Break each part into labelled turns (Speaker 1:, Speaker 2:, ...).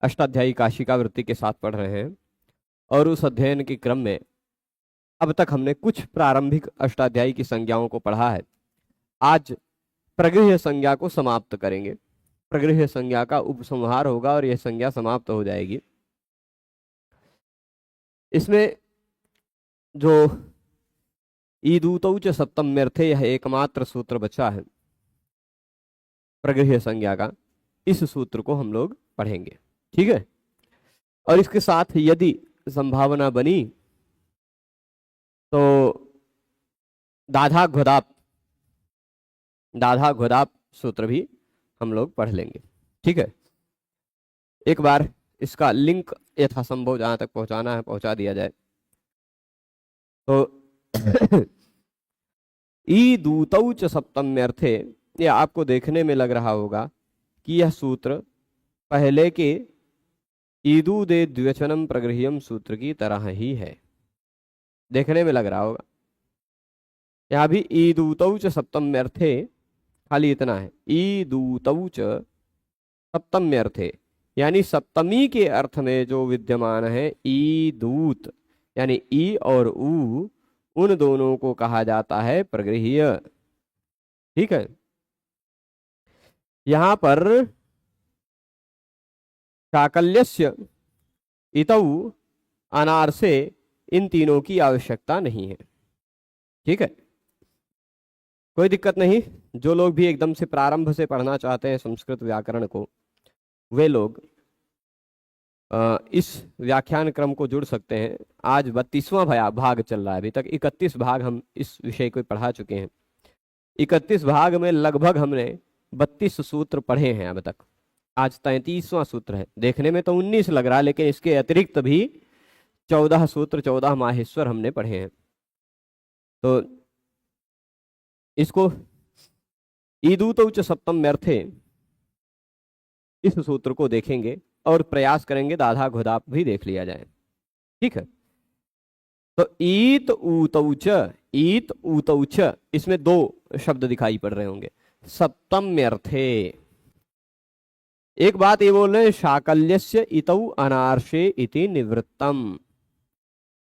Speaker 1: अष्टाध्यायी काशिका वृत्ति के साथ पढ़ रहे हैं और उस अध्ययन के क्रम में अब तक हमने कुछ प्रारंभिक अष्टाध्यायी की संज्ञाओं को पढ़ा है। आज प्रगृह्य संज्ञा को समाप्त करेंगे। प्रगृह्य संज्ञा का उपसंहार होगा और यह संज्ञा समाप्त हो जाएगी। इसमें जो ईदूतौ च सप्तम्यर्थे यह एकमात्र सूत्र बचा है प्रगृह्य संज्ञा का, इस सूत्र को हम लोग पढ़ेंगे। ठीक है। और इसके साथ यदि संभावना बनी तो दाधा घोदाप सूत्र भी हम लोग पढ़ लेंगे। ठीक है। एक बार इसका लिंक यथासंभव जहां तक पहुंचाना है पहुंचा दिया जाए। तो ईदूतौ च सप्तम्यर्थे, ये आपको देखने में लग रहा होगा कि यह सूत्र पहले के ईदूदे द्विवचनम प्रगृह्यम सूत्र की तरह ही है। देखने में लग रहा होगा। यहां भी ईदूतौ च सप्तम्यर्थे, खाली इतना है, ईदूतौ च सप्तम्यर्थे, यानी सप्तमी के अर्थ में जो विद्यमान है ईदूत, यानी ई और ऊ, उन दोनों को कहा जाता है प्रगृह्य। ठीक है। यहां पर शाकल्यस्य, इतौ, अनारसे, इन तीनों की आवश्यकता नहीं है। ठीक है। कोई दिक्कत नहीं। जो लोग भी एकदम से प्रारंभ से पढ़ना चाहते हैं संस्कृत व्याकरण को, वे लोग इस व्याख्यान क्रम को जुड़ सकते हैं। आज 32वां भाग चल रहा है। अभी तक 31 भाग हम इस विषय को पढ़ा चुके हैं। 31 भाग में लगभग हमने 32 सूत्र पढ़े हैं अब तक। आज 33वां सूत्र है। देखने में तो 19 लग रहा है, लेकिन इसके अतिरिक्त भी 14 सूत्र, 14 माहेश्वर हमने पढ़े हैं। तो इसको ईदूतौ च सप्तम्यर्थे, इस सूत्र को देखेंगे और प्रयास करेंगे दाधा घोदाप भी देख लिया जाए। ठीक है। तो ईत ऊतौ च, इसमें दो शब्द दिखाई पड़ रहे होंगे। सप्तम्यर्थे, एक बात ये बोल रहे हैं, शाकल्यस्य इतौ अनार्षे इति निवृत्तम।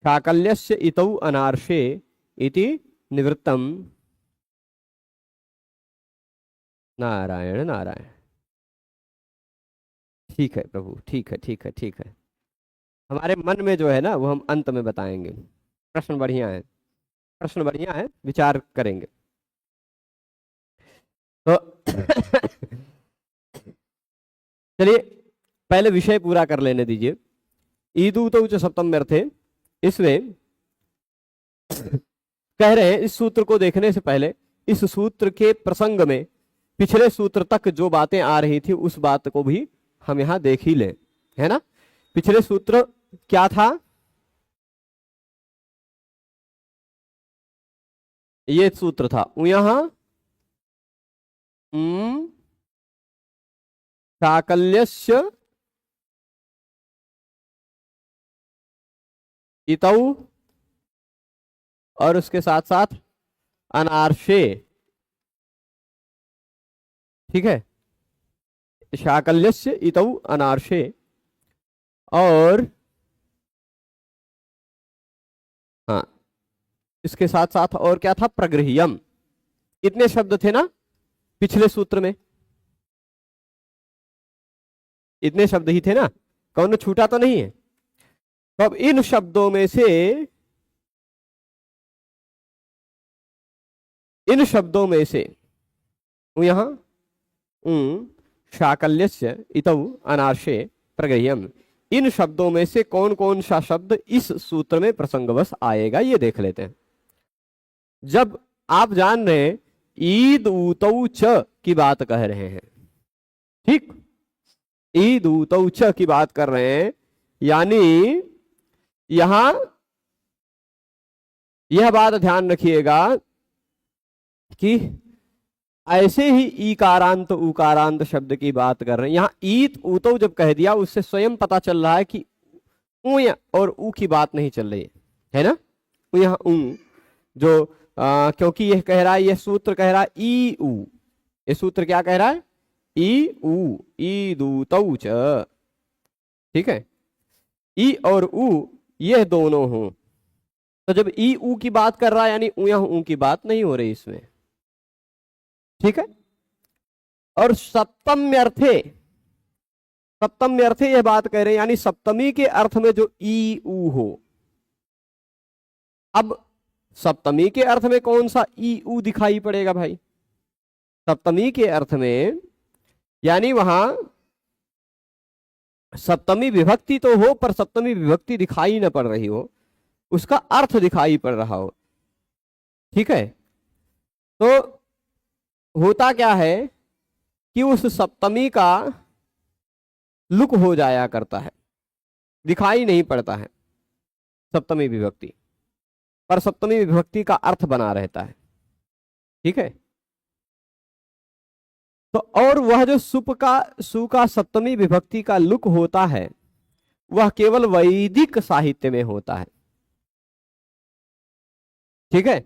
Speaker 1: शाकल्यस्य इतौ अनार्षे इति निवृत्तम। नारायण नारायण। ठीक है प्रभु, ठीक है, ठीक है, ठीक है। हमारे मन में जो है ना, वो हम अंत में बताएंगे। प्रश्न बढ़िया है, प्रश्न बढ़िया है, विचार करेंगे। तो चलिए पहले विषय पूरा कर लेने दीजिए। ईदूतौ च सप्तम्यर्थे, इसमें कह रहे हैं, इस सूत्र को देखने से पहले इस सूत्र के प्रसंग में पिछले सूत्र तक जो बातें आ रही थी उस बात को भी हम यहां देख ही लें, है ना। पिछले सूत्र क्या था? ये सूत्र था यहां शाकल्यस्य इतौ, और उसके साथ साथ अनार्षे। ठीक है। शाकल्यस्य इतौ अनार्षे, और हाँ, इसके साथ साथ और क्या था? प्रगृह्यम। इतने शब्द थे ना पिछले सूत्र में, इतने शब्द ही थे ना, कौन छूटा तो नहीं है। तो अब इन शब्दों में से, इन शब्दों में से यहां शाकल्यस्य इतौ अनार्षे प्रगृह्यम, इन शब्दों में से कौन कौन सा शब्द इस सूत्र में प्रसंगवश आएगा ये देख लेते हैं। जब आप जान रहे हैं ईदूतौ च की बात कह रहे हैं, ठीक, ईदूतौ च की बात कर रहे हैं, यानी यहां यह बात ध्यान रखिएगा कि ऐसे ही ईकारांत उकारांत शब्द की बात कर रहे हैं। यहां ईत ऊतो जब कह दिया, उससे स्वयं पता चल रहा है कि ऊ और ऊ की बात नहीं चल रही है ना। यहां ऊ जो क्योंकि यह कह रहा है, यह सूत्र कह रहा है ई ऊ, ये सूत्र क्या कह रहा है? ई ऊ, ईदूतौ च, ठीक है, ई और ऊ यह दोनों हों, तो जब ई ऊ की बात कर रहा है यानी ऊ यहाँ ऊ की बात नहीं हो रही इसमें। ठीक है, और सप्तम्य अर्थे, सप्तम्य अर्थे यह बात कह रहे हैं यानी सप्तमी के अर्थ में जो ई ऊ हो। अब सप्तमी के अर्थ में कौन सा ई ऊ दिखाई पड़ेगा भाई? सप्तमी के अर्थ में यानी वहां सप्तमी विभक्ति तो हो पर सप्तमी विभक्ति दिखाई न पड़ रही हो, उसका अर्थ दिखाई पड़ रहा हो। ठीक है, तो होता क्या है कि उस सप्तमी का लुक हो जाया करता है, दिखाई नहीं पड़ता है सप्तमी विभक्ति, पर सप्तमी विभक्ति का अर्थ बना रहता है। ठीक है, तो और वह जो सु का सप्तमी विभक्ति का लुक होता है वह केवल वैदिक साहित्य में होता है। ठीक है,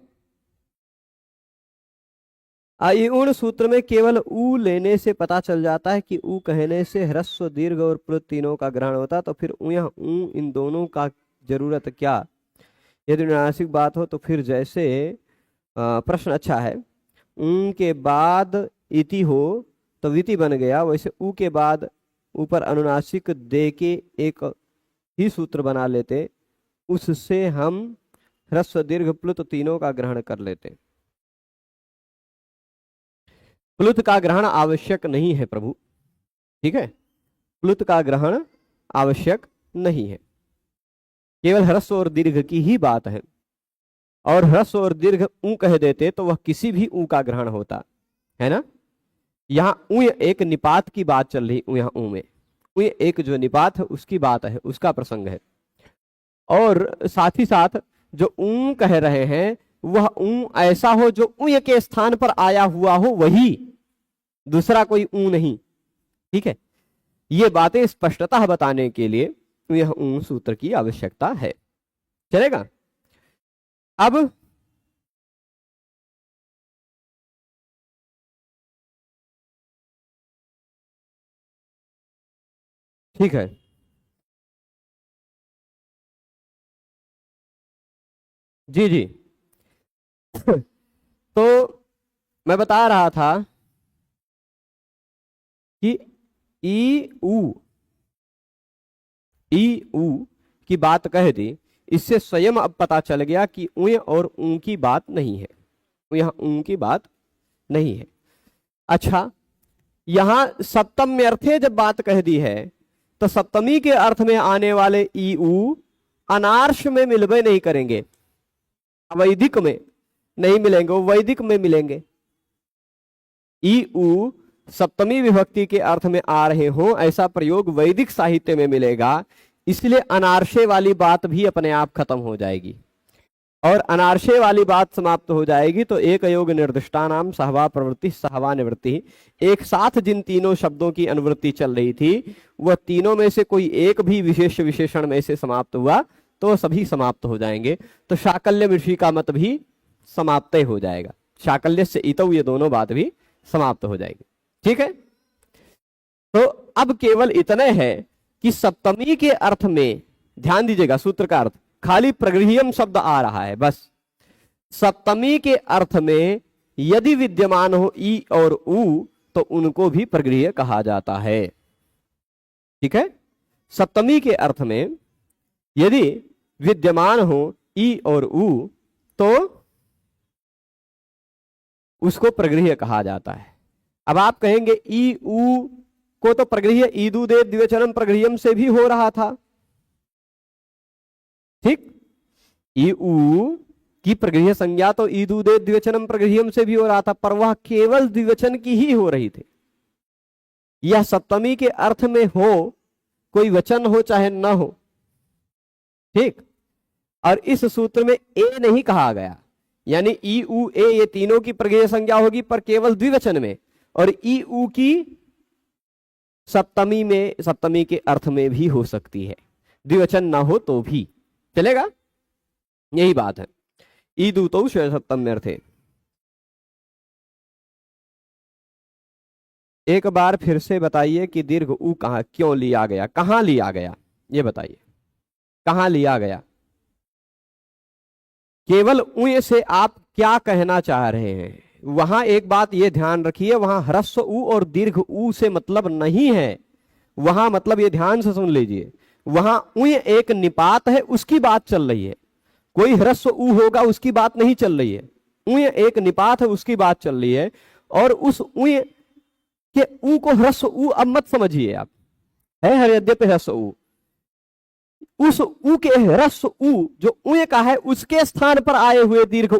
Speaker 1: आयुण सूत्र में केवल ऊ लेने से पता चल जाता है कि ऊ कहने से ह्रस्व दीर्घ और प्लुत तीनों का ग्रहण होता, तो फिर ऊ यहाँ ऊ इन दोनों का जरूरत क्या? यदि अनुनासिक बात हो तो फिर जैसे प्रश्न अच्छा है, ऊ के बाद इति हो तो विति बन गया, वैसे ऊ के बाद ऊपर अनुनासिक दे के एक ही सूत्र बना लेते, उससे हम ह्रस्व दीर्घ प्लुत तीनों का ग्रहण कर लेते। प्लुत का ग्रहण आवश्यक नहीं है प्रभु। ठीक है, प्लुत का ग्रहण आवश्यक नहीं है, केवल ह्रस्व और दीर्घ की ही बात है, और ह्रस्व और दीर्घ ऊ कह देते तो वह किसी भी ऊ का ग्रहण होता है ना। यहाँ ऊ एक निपात की बात चल रही, यहाँ ऊ में ऊ एक जो निपात है उसकी बात है, उसका प्रसंग है, और साथ ही साथ जो ऊ कह रहे हैं वह ऊ ऐसा हो जो ऊ के स्थान पर आया हुआ हो, वही, दूसरा कोई ऊ नहीं। ठीक है, ये बातें स्पष्टतः बताने के लिए यह ऊ सूत्र की आवश्यकता है। चलेगा? अब ठीक है, जी जी तो मैं बता रहा था कि ई ऊ की बात कह दी, इससे स्वयं अब पता चल गया कि ऊ और ऊ की बात नहीं है, यहाँ ऊ की बात नहीं है। अच्छा, यहां सप्तम्य अर्थे जब बात कह दी है तो सप्तमी के अर्थ में आने वाले ई ऊ अनार्ष में मिलवे नहीं करेंगे, वैदिक में नहीं मिलेंगे, वो वैदिक में मिलेंगे। ई ऊ सप्तमी विभक्ति के अर्थ में आ रहे हो ऐसा प्रयोग वैदिक साहित्य में मिलेगा, इसलिए अनार्षे वाली बात भी अपने आप खत्म हो जाएगी, और अनार्षे वाली बात समाप्त हो जाएगी तो एक योग निर्दिष्टानाम सहवा प्रवृत्ति सहवा निवृत्ति, एक साथ जिन तीनों शब्दों की अनुवृत्ति चल रही थी वह तीनों में से कोई एक भी विशेष विशेषण में से समाप्त हुआ तो सभी समाप्त हो जाएंगे, तो शाकल्य ऋषि का मत भी समाप्त हो जाएगा, शाकल्य से इतौ ये दोनों बात भी समाप्त हो जाएगी। ठीक है, तो अब केवल इतने है कि सप्तमी के अर्थ में ध्यान दीजिएगा, सूत्र का अर्थ खाली प्रगृह्यम शब्द आ रहा है बस। सप्तमी के अर्थ में यदि विद्यमान हो ई और ऊ तो उनको भी प्रगृह्य कहा जाता है। ठीक है, सप्तमी के अर्थ में यदि विद्यमान हो ई और ऊ तो उसको प्रगृह्य कहा जाता है। अब आप कहेंगे ई ऊ को तो प्रगृह्य ईदू दे द्विवचनम प्रगृह्यम से भी हो रहा था। ठीक, ई ऊ की प्रगृह्य संज्ञा तो ईदू दे द्विवचनम प्रगृह्यम से भी हो रहा था, पर वह केवल द्विवचन की ही हो रही थी। यह सप्तमी के अर्थ में हो, कोई वचन हो चाहे न हो। ठीक, और इस सूत्र में ए नहीं कहा गया, यानी ई ऊ ए ये तीनों की प्रगृह्य संज्ञा होगी पर केवल द्विवचन में, और ई ऊ की सप्तमी में, सप्तमी के अर्थ में भी हो सकती है, द्विवचन ना हो तो भी चलेगा, यही बात है। ई दूतो सप्तम्य अर्थे। एक बार फिर से बताइए कि दीर्घ ऊ कहां क्यों लिया गया, कहां लिया गया? ये बताइए कहां लिया गया? केवल उय से आप क्या कहना चाह रहे हैं? वहां एक बात ये ध्यान रखिए, वहां ह्रस्व उ और दीर्घ उ से मतलब नहीं है। वहां मतलब ये ध्यान से सुन लीजिए, वहां उय एक निपात है, उसकी बात चल रही है। कोई ह्रस्व उ होगा उसकी बात नहीं चल रही है। उय एक निपात है, उसकी बात चल रही है। और उस उय के उ को ह्रस्व उ अब मत समझिए आप, है हृदय ह्रस्व उ। उस उ के ह्रस्व उ जो उय का है उसके स्थान पर आए हुए दीर्घ उ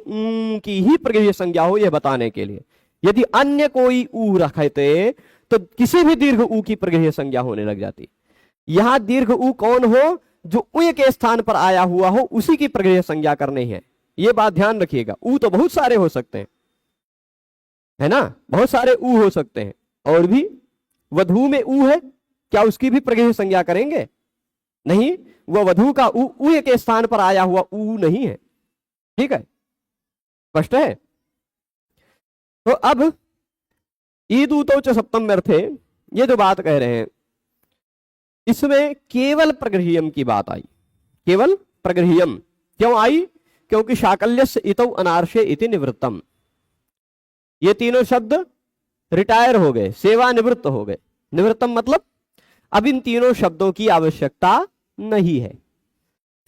Speaker 1: की ही प्रगृह्य संज्ञा हो, यह बताने के लिए। यदि अन्य कोई उ रखते तो किसी भी दीर्घ उ की प्रगृह्य संज्ञा होने लग जाती। यहां दीर्घ उ कौन हो? जो उय के स्थान पर आया हुआ हो उसी की प्रगृह्य संज्ञा करनी है। यह बात ध्यान रखिएगा। उ तो बहुत सारे हो सकते हैं, है ना, बहुत सारे उ हो सकते हैं। और भी वधु में उ है, क्या उसकी भी प्रगृह्य संज्ञा करेंगे? नहीं, वह वधु का उ उय के स्थान पर आया हुआ उ नहीं है। ठीक है, स्पष्ट है? तो अब ईदूतो च सप्तम अर्थे, ये जो बात कह रहे हैं इसमें केवल प्रगृह्यम की बात आई। केवल प्रगृह्यम क्यों आई? क्योंकि शाकल्यस्य इतौ अनार्षे इति निवृत्तम, ये तीनों शब्द रिटायर हो गए, सेवानिवृत्त हो गए। निवृत्तम मतलब अब इन तीनों शब्दों की आवश्यकता नहीं है।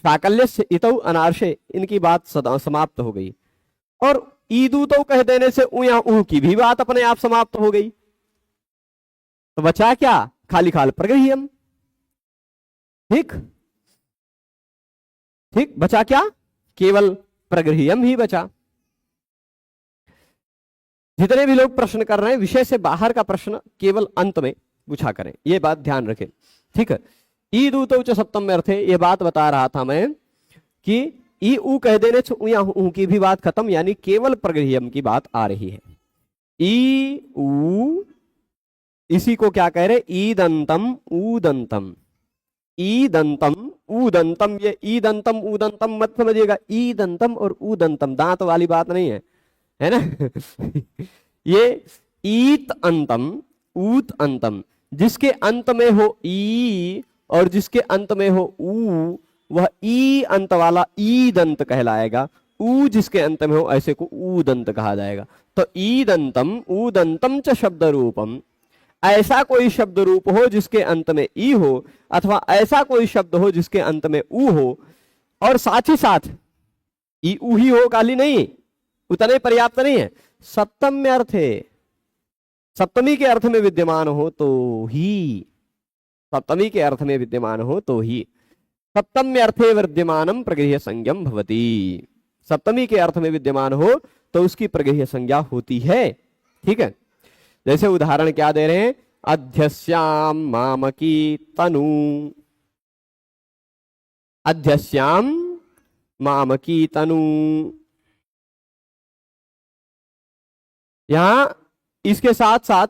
Speaker 1: शाकल्यस्य इतौ अनार्षे, इनकी बात समाप्त हो गई। और ईदूतो कह देने से उया ऊ की भी बात अपने आप समाप्त हो गई। तो बचा क्या? खाली खाल प्रगृह्यम। ठीक ठीक, बचा क्या? केवल प्रगृह्यम ही बचा। जितने भी लोग प्रश्न कर रहे हैं विषय से बाहर का प्रश्न केवल अंत में पूछा करें, ये बात ध्यान रखें। ठीक है, ईदूतो च सप्तम में अर्थ है, ये बात बता रहा था मैं कि ई ऊ कह देने से उया ऊ की भी बात खत्म, यानी केवल प्रगृह्यम की बात आ रही है। ई ऊ, इसी को क्या कह रहे? ईदंतम ऊदंतम, ईदंतम ऊदंतम। ये ईदंतम ऊदंतम मत समझिएगा, ईदंतम और ऊदंतम दांत वाली बात नहीं है, है ना। ये ईत अंतम ऊत अंतम, जिसके अंत में हो ई और जिसके अंत में हो ऊ, वह ई अंत वाला ई दंत कहलाएगा। ऊ जिसके अंत में हो ऐसे को ऊ दंत कहा जाएगा। तो ईदंतम ऊदंतम च शब्द रूपम, ऐसा कोई शब्द रूप हो जिसके अंत में ई हो, अथवा ऐसा कोई शब्द हो जिसके अंत में ऊ हो, और साथ ही साथ ई ऊ ही हो, खाली नहीं, उतने पर्याप्त नहीं है, सप्तम में अर्थ है, सप्तमी के अर्थ में विद्यमान हो तो ही, सप्तमी के अर्थ में विद्यमान हो तो ही। सप्तम्य अर्थे विद्यमानम प्रगृह्य संज्ञम भवति, सप्तमी के अर्थ में विद्यमान हो तो उसकी प्रगृह्य संज्ञा होती है। ठीक है, जैसे उदाहरण क्या दे रहे हैं? अध्यस्याम मामकी तनु, अध्यस्याम मामकी तनु। यहां इसके साथ साथ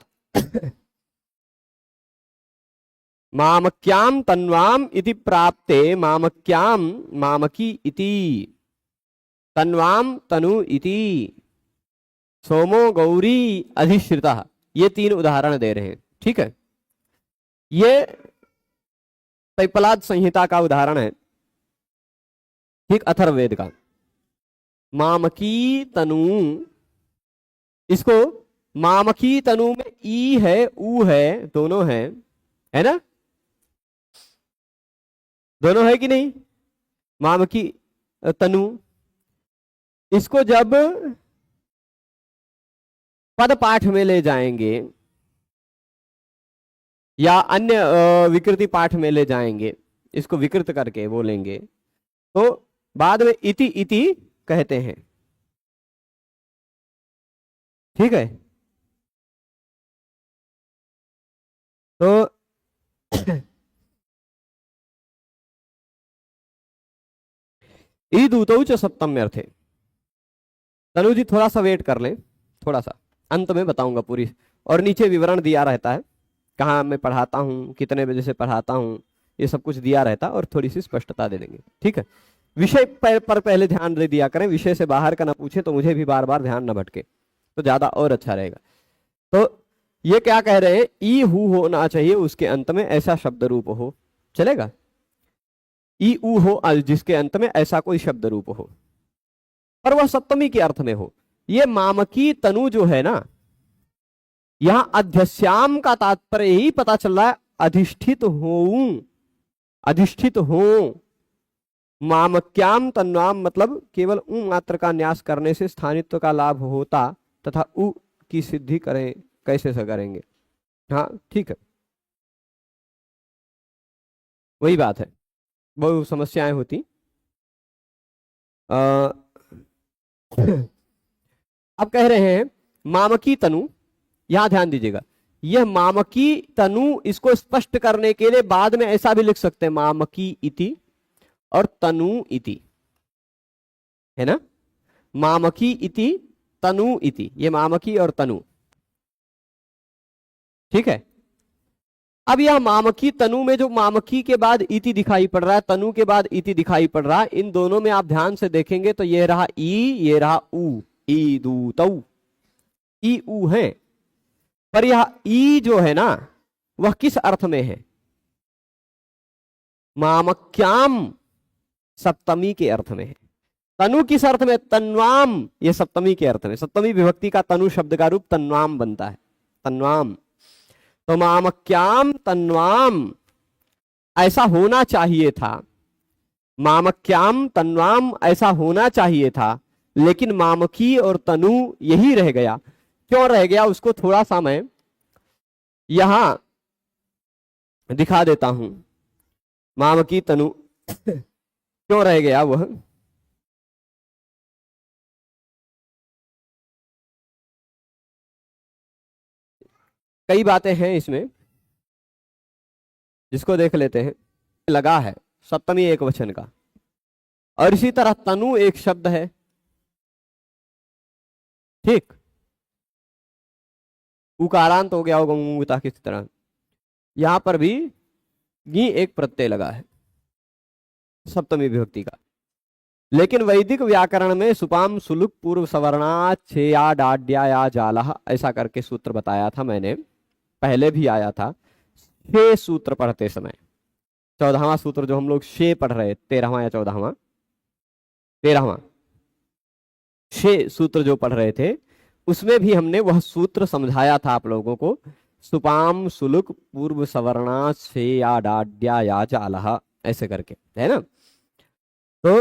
Speaker 1: मामक्याम तन्वाम इति प्राप्ते, मामक्याम मामकी इति, तन्वाम तनु इति, सोमो गौरी अधिश्रिता, ये तीन उदाहरण दे रहे हैं। ठीक है, ये तैपलाद संहिता का उदाहरण है, ठीक, अथर्ववेद का। मामकी तनु, इसको मामकी तनु में ई है ऊ है, दोनों है ना, दोनों है कि नहीं? मामकी तनु, इसको जब पद पाठ में ले जाएंगे या अन्य विकृति पाठ में ले जाएंगे, इसको विकृत करके बोलेंगे तो बाद में इति इति कहते हैं। ठीक है, तो ईदूतो च सप्तम में अर्थे। तनु जी थोड़ा सा वेट कर लें, थोड़ा सा, अंत में बताऊंगा पूरी, और नीचे विवरण दिया रहता है, कहाँ मैं पढ़ाता हूँ, कितने बजे से पढ़ाता हूँ, ये सब कुछ दिया रहता है और थोड़ी सी स्पष्टता दे देंगे। ठीक है, विषय पर पहले ध्यान दे दिया करें, विषय से बाहर का ना पूछे तो मुझे भी बार बार ध्यान न भटके, तो ज्यादा और अच्छा रहेगा। तो ये क्या कह रहे हैं? ई हु होना चाहिए उसके अंत में, ऐसा शब्द रूप हो, चलेगा? ई ऊ हो जिसके अंत में ऐसा कोई शब्द रूप हो और वह सप्तमी के अर्थ में हो। ये मामकी तनु जो है ना, यहां अध्यस्याम का तात्पर्य ही पता चल रहा है, अधिष्ठित हो, अधिष्ठित हो। मामक्याम तन्वाम मतलब केवल ऊ मात्र का न्यास करने से स्थानित्व का लाभ होता तथा ऊ की सिद्धि करें कैसे से करेंगे। हाँ ठीक है, वही बात है, बहुत समस्याएं होती। अब कह रहे हैं मामकी तनु, यहां ध्यान दीजिएगा, यह मामकी तनु इसको स्पष्ट करने के लिए बाद में ऐसा भी लिख सकते हैं मामकी इति और तनु इति, है ना, मामकी इति तनु इति, ये मामकी और तनु, ठीक है। अब यह मामकी तनु में जो मामकी के बाद इति दिखाई पड़ रहा है, तनु के बाद इति दिखाई पड़ रहा है, इन दोनों में आप ध्यान से देखेंगे तो ये रहा ई, ये रहा ऊ, ई दू तऊ, ई ऊ है। पर यह ई जो है ना वह किस अर्थ में है, मामक्याम सप्तमी के अर्थ में है। तनु किस अर्थ में, तन्वाम, ये सप्तमी के अर्थ में, सप्तमी विभक्ति का तनु शब्द का रूप तन्वाम बनता है, तन्वाम। तो मामक्याम तन्वाम ऐसा होना चाहिए था, मामक्याम तन्वाम ऐसा होना चाहिए था, लेकिन मामकी और तनु यही रह गया। क्यों रह गया उसको थोड़ा सा मैं यहां दिखा देता हूं, मामकी तनु क्यों रह गया वह। कई बातें हैं इसमें, जिसको देख लेते हैं। लगा है सप्तमी एक वचन का, और इसी तरह तनु एक शब्द है, ठीक, उकारांत हो गया होगा मुमुता किसी तरह, यहां पर भी गी एक प्रत्यय लगा है सप्तमी विभक्ति का। लेकिन वैदिक व्याकरण में सुपाम सुलुक पूर्व सवर्णा छेया डाड्या या जाला ऐसा करके सूत्र बताया था मैंने, पहले भी आया था। 6 सूत्र पढ़ते समय, 14वां सूत्र जो हम लोग 6 पढ़ रहे, 13वां या 14वां, 13वां 6 सूत्र जो पढ़ रहे थे, उसमें भी हमने वह सूत्र समझाया था आप लोगों को, सुपाम सुलुक पूर्व सवर्णा छेया डाड्या या जाला ऐसे करके, है ना। तो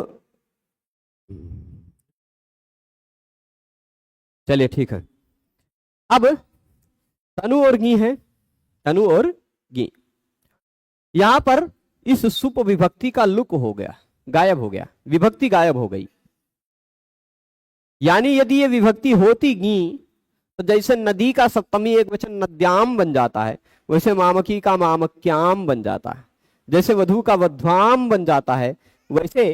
Speaker 1: चलिए ठीक है। अब तनु और गी है, तनु और गी, यहां पर इस सुप विभक्ति का लुक हो गया, गायब हो गया, विभक्ति गायब हो गई। यानी यदि ये विभक्ति होती गी तो जैसे नदी का सप्तमी एक वचन नद्याम बन जाता है, वैसे मामकी का मामक्याम बन जाता है, जैसे वधु का वध्वाम बन जाता है, वैसे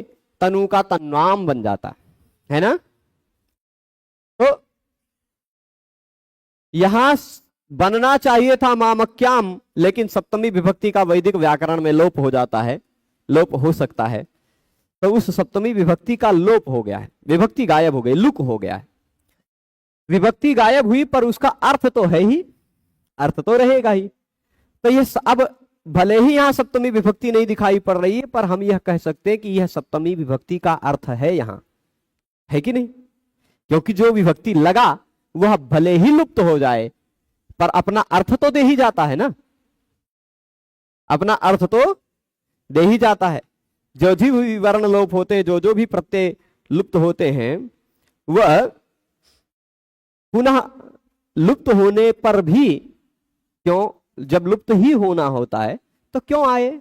Speaker 1: तनु का तन्वाम बन जाता है ना। तो यहां बनना चाहिए था मामक्याम, लेकिन सप्तमी विभक्ति का वैदिक व्याकरण में लोप हो जाता है, लोप हो सकता है, तो उस सप्तमी विभक्ति का लोप हो गया है, विभक्ति गायब हो गई, लुक हो गया है। विभक्ति गायब हुई पर उसका अर्थ तो है ही, अर्थ तो रहेगा ही। तो ये अब भले ही यहां सप्तमी विभक्ति नहीं दिखाई पड़ रही है, पर हम यह कह सकते हैं कि यह सप्तमी विभक्ति का अर्थ है यहां, है कि नहीं, क्योंकि जो विभक्ति लगा वह भले ही लुप्त हो जाए पर अपना अर्थ तो दे ही जाता है ना, अपना अर्थ तो दे ही जाता है। जो भी वर्ण लोप होते हैं, जो भी प्रत्यय लुप्त होते हैं, वह पुनः लुप्त होने पर भी क्यों, जब लुप्त ही होना होता है तो क्यों आए।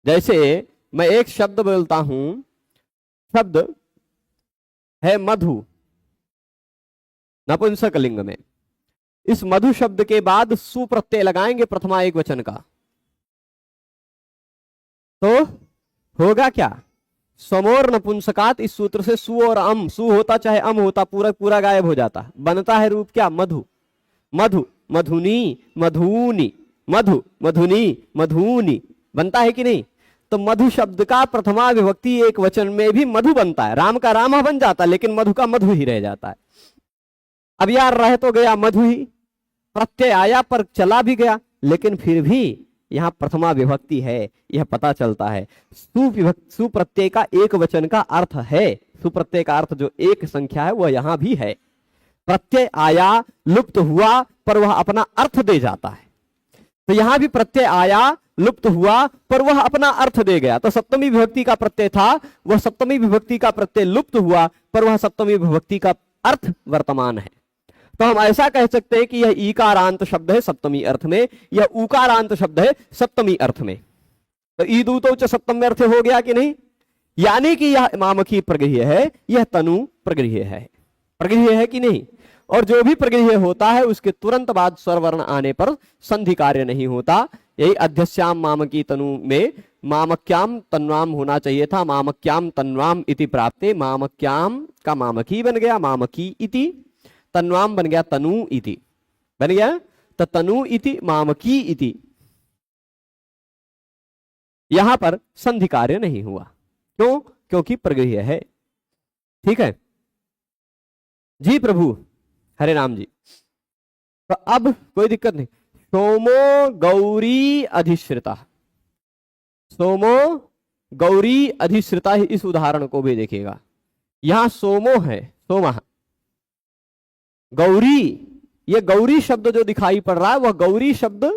Speaker 1: जैसे मैं एक शब्द बोलता हूं, शब्द है मधु नपुंसक लिंग में, इस मधु शब्द के बाद सु प्रत्यय लगाएंगे प्रथमा एक वचन का, तो होगा क्या, समोर नपुंसकात, इस सूत्र से सु और अम, सु होता चाहे अम होता, पूरा पूरा गायब हो जाता, बनता है रूप क्या, मधु, मधु, मधुनी, मधुनी, मधु, मधुनी, मधुनी, बनता है कि नहीं। तो मधु शब्द का प्रथमा विभक्ति एक वचन में भी मधु बनता है, राम का राम बन जाता है, लेकिन मधु का मधु ही रह जाता है। अब यार रह तो गया मधु ही, प्रत्यय आया पर चला भी गया, लेकिन फिर भी यहाँ प्रथमा विभक्ति है, यह पता चलता है। सुप्रत्यय का एक वचन का अर्थ है, सुप्रत्यय का अर्थ जो एक संख्या है वह यहाँ भी है। प्रत्यय आया, लुप्त हुआ, पर वह अपना अर्थ दे जाता है। तो यहां भी प्रत्यय आया, लुप्त हुआ, पर वह अपना अर्थ दे गया। तो सप्तमी विभक्ति का प्रत्यय था, वह सप्तमी विभक्ति का प्रत्यय लुप्त हुआ, पर वह सप्तमी विभक्ति का अर्थ वर्तमान है। तो हम ऐसा कह सकते हैं कि यह ईकारांत शब्द है सप्तमी अर्थ में, यह उकारांत शब्द है सप्तमी अर्थ में। तो ईदूतो च सप्तमी अर्थ हो गया कि नहीं? यानी कि यह मामकी प्रगृह्य है, यह तनु प्रगृह्य है। प्रगृह्य है कि नहीं? और जो भी प्रगृह्य होता है उसके तुरंत बाद स्वरवर्ण आने पर संधि कार्य नहीं होता। यही अध्यस्याम मामकी तनु में मामक्याम तन्वाम होना चाहिए था, मामक्याम तन्वाम इति प्राप्ते। मामक्याम का मामकी बन गया मामकी इति, तन्वाम बन गया तनु इति, बन गया। तो तनु इति मामकी इति, यहां पर संधि कार्य नहीं हुआ। क्यों? क्योंकि प्रगृह्य है। ठीक है जी प्रभु, हरे राम जी। तो अब कोई दिक्कत नहीं। सोमो गौरी अधिश्रिता, सोमो गौरी अधिश्रिता, इस उदाहरण को भी देखिएगा। यहां सोमो है, सोमा, गौरी, ये गौरी शब्द जो दिखाई पड़ रहा है वह गौरी शब्द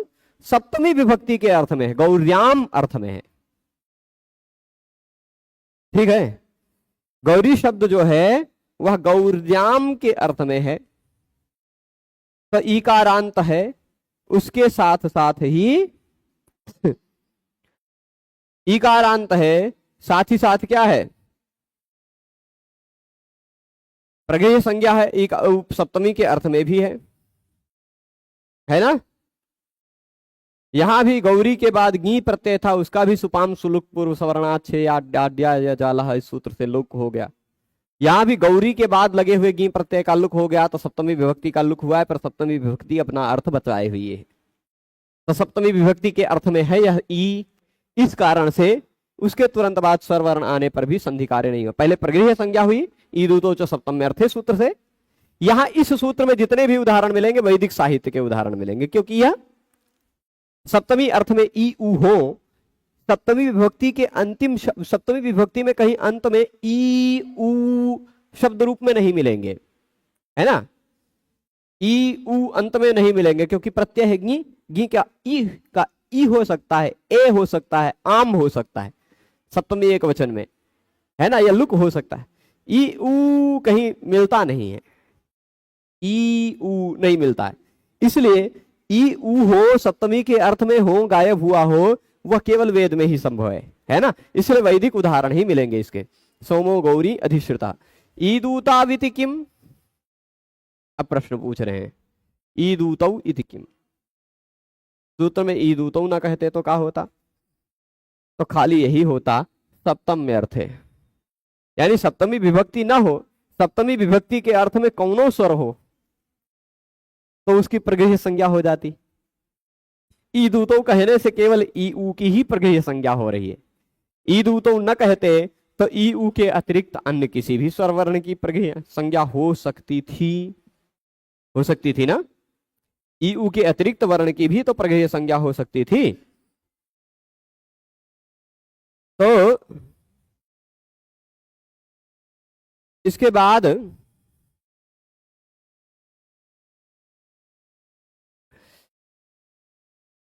Speaker 1: सप्तमी विभक्ति के अर्थ में है, गौर्याम अर्थ में है। ठीक है, गौरी शब्द जो है वह गौर्याम के अर्थ में है। तो ईकारांत है, उसके साथ साथ ही ईकारांत है, साथ ही साथ क्या है? प्रगृह्य संज्ञा है, सप्तमी के अर्थ में भी है ना। यहां भी गौरी के बाद गी प्रत्यय था, उसका भी सुपाम सुलुक पूर्व सवर्णाक्षे या जाला इस सूत्र से लुक हो गया। यहां भी गौरी के बाद लगे हुए गी प्रत्यय का लुक हो गया, तो सप्तमी विभक्ति का लुक हुआ है, पर सप्तमी विभक्ति अपना अर्थ बचाए हुई है। तो सप्तमी विभक्ति के अर्थ में है यह ई, इस कारण से उसके तुरंत बाद स्वरवर्ण आने पर भी संधि कार्य नहीं हुआ। पहले प्रगृह्य संज्ञा हुई, ईदूतो च सप्तम्य अर्थे सूत्र से। यहां इस सूत्र में जितने भी उदाहरण मिलेंगे वैदिक साहित्य के उदाहरण मिलेंगे, क्योंकि यह सप्तमी अर्थ में ई उ हो, सप्तमी विभक्ति के अंतिम सप्तमी विभक्ति में कहीं अंत में ई उ शब्द रूप में नहीं मिलेंगे, है ना। ई उ अंत में नहीं मिलेंगे, क्योंकि प्रत्यय है गी, गी का ई हो सकता है, ए हो सकता है, आम हो सकता है सप्तमी एक वचन में, है ना, या लुक हो सकता है। ई उ कहीं मिलता नहीं है, ई उ नहीं मिलता है, इसलिए ई उ हो, सप्तमी के अर्थ में हो, गायब हुआ हो, वह केवल वेद में ही संभव है ना। इसलिए वैदिक उदाहरण ही मिलेंगे इसके। सोमो गौरी अधिश्रिता, ईदूताविति किम। अब प्रश्न पूछ रहे हैं, ईदूतौ इति किम। सूत्र में ईदूतौ ना कहते तो क्या होता? तो खाली यही होता सप्तम्य अर्थ है, यानी सप्तमी विभक्ति ना हो, सप्तमी विभक्ति के अर्थ में कौनो स्वर हो तो उसकी प्रगृह्य संज्ञा हो जाती। ईदूतो कहने से केवल ई उ की ही प्रगृह्य संज्ञा हो रही है। ईदूतो न कहते तो ई उ के अतिरिक्त अन्य किसी भी स्वरवर्ण की प्रगृह्य संज्ञा हो सकती थी ना। ई उ के अतिरिक्त वर्ण की भी तो प्रगृह्य संज्ञा हो सकती थी। तो इसके बाद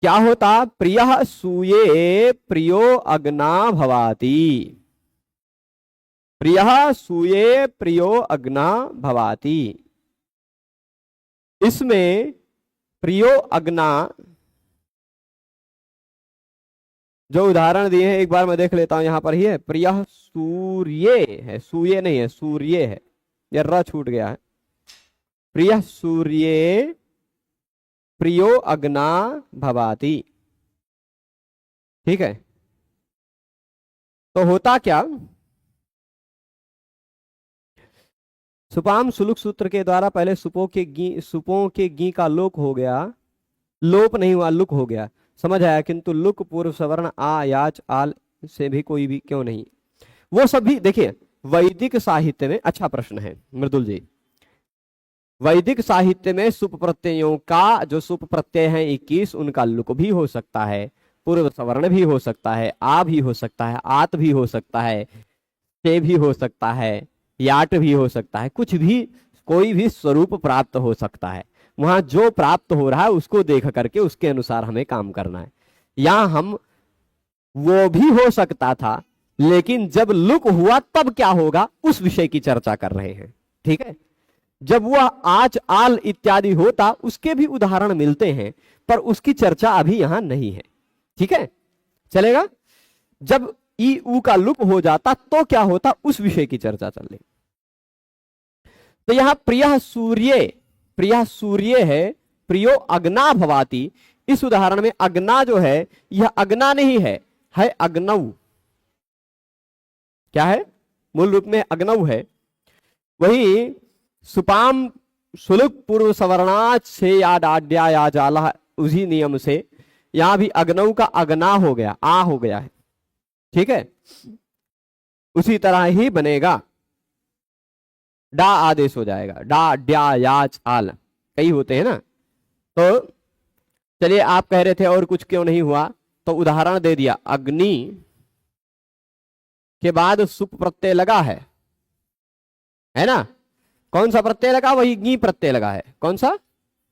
Speaker 1: क्या होता? प्रियः सूये प्रियो अग्ना भवाति, प्रियः सूये प्रियो अग्ना भवाति। इसमें प्रियो अग्ना जो उदाहरण दिए हैं एक बार मैं देख लेता हूं, यहां पर ही है। प्रियः सूर्य है, सूर्य नहीं है, सूर्य है, ये र छूट गया है। प्रियः सूर्य प्रियो अग्ना भवाति, ठीक है। तो होता क्या? सुपाम सुलुक सूत्र के द्वारा पहले सुपों के गी का लोक हो गया, लोप नहीं हुआ, लुक हो गया, समझ आया। किंतु लुक पूर्व सवर्ण आ याच आल से भी कोई भी क्यों नहीं, वो सब भी देखिए वैदिक साहित्य में। अच्छा प्रश्न है मृदुल जी, वैदिक साहित्य में सुप प्रत्ययों का जो सुप प्रत्यय है 21, उनका लुक भी हो सकता है, पूर्व सवर्ण भी हो सकता है, आ भी हो सकता है, आत भी हो सकता है, से भी हो सकता है, याट भी हो सकता है, कुछ भी कोई भी स्वरूप प्राप्त हो सकता है। वहां जो प्राप्त हो रहा है उसको देख करके उसके अनुसार हमें काम करना है। यहां हम वो भी हो सकता था, लेकिन जब लुक हुआ तब क्या होगा उस विषय की चर्चा कर रहे हैं। ठीक है, जब वह आज आल इत्यादि होता उसके भी उदाहरण मिलते हैं, पर उसकी चर्चा अभी यहां नहीं है। ठीक है, चलेगा। जब ई ऊ का लुक हो जाता तो क्या होता उस विषय की चर्चा चल रही। तो यहां प्रिय सूर्य है, प्रियो अग्ना भवाती। इस उदाहरण में अग्ना जो है यह अग्ना नहीं है अग्नऊ। क्या है, मूल रूप में अग्नऊ है। वही सुपाम सुलुक पूर्व सवर्णाच से या डाड्या या जाला, उसी नियम से यहां भी अग्नऊ का अग्ना हो गया, आ हो गया है। ठीक है, उसी तरह ही बनेगा, डा आदेश हो जाएगा, डाड्या याच आल, कई होते हैं ना। तो चलिए, आप कह रहे थे और कुछ क्यों नहीं हुआ, तो उदाहरण दे दिया। अग्नि के बाद सुप प्रत्यय लगा है ना। कौन सा प्रत्यय लगा, वही गी प्रत्यय लगा है। कौन सा,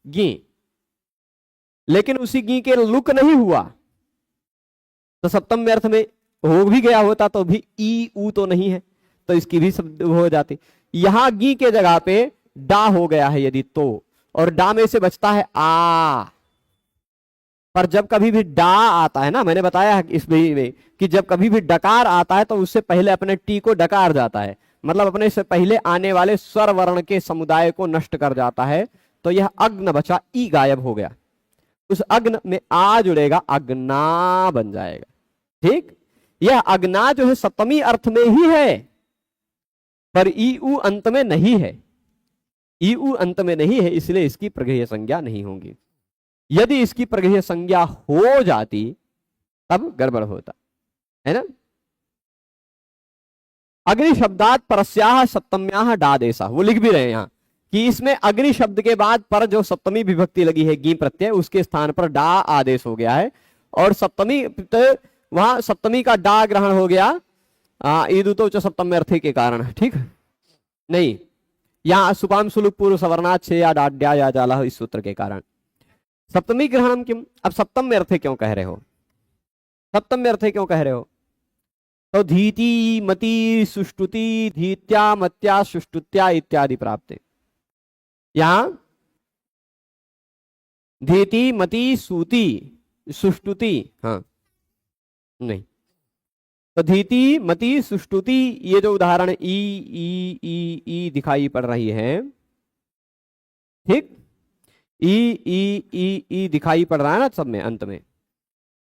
Speaker 1: गी। लेकिन उसी गी के लुक नहीं हुआ, तो सप्तम में अर्थ में हो भी गया होता तो भी ई ऊ तो नहीं है, तो इसकी भी शब्द हो जाती। यहां गी के जगह पे डा हो गया है यदि तो, और डा में से बचता है आ। पर जब कभी भी डा आता है ना, मैंने बताया है इस में कि जब कभी भी डकार आता है तो उससे पहले अपने टी को डकार जाता है, मतलब अपने से पहले आने वाले स्वर वर्ण के समुदाय को नष्ट कर जाता है। तो यह अग्न बचा, ई गायब हो गया, उस अग्न में आ जुड़ेगा, अग्ना बन जाएगा। ठीक, यह अग्ना जो है सप्तमी अर्थ में ही है, पर ई उ अंत में नहीं है। ई उ अंत में नहीं है, इसलिए इसकी प्रगेय संज्ञा नहीं होगी। यदि इसकी प्रगेय संज्ञा हो जाती तब गड़बड़ होता है ना। अग्नि शब्दात परस्याह सप्तम्याह डादेशा, वो लिख भी रहे हैं यहां कि इसमें अग्नि शब्द के बाद पर जो सप्तमी विभक्ति लगी है गी प्रत्यय, उसके स्थान पर डा आदेश हो गया है, और सप्तमी तो वहां सप्तमी का डा ग्रहण हो गया ईदुतो च सप्तम अर्थी के कारण। ठीक नहीं, यहाँ सुपाम सुलुक पूर्व सवर्णात से या डाड्या या जाला, इस सूत्र के कारण सप्तमी ग्रहणम किम। अब सप्तम में अर्थे क्यों कह रहे हो, सप्तम में अर्थे क्यों कह रहे हो, तो धीति मति सुष्टुति, धीत्या मत्या सुष्टुत्या इत्यादि प्राप्त। यहां धीति मति सूति सुष्टुति, हाँ नहीं, तो धीति मति सुष्टुति, ये जो उदाहरण ई दिखाई पड़ रही है, ठीक, ई दिखाई पड़ रहा है ना सब में अंत में,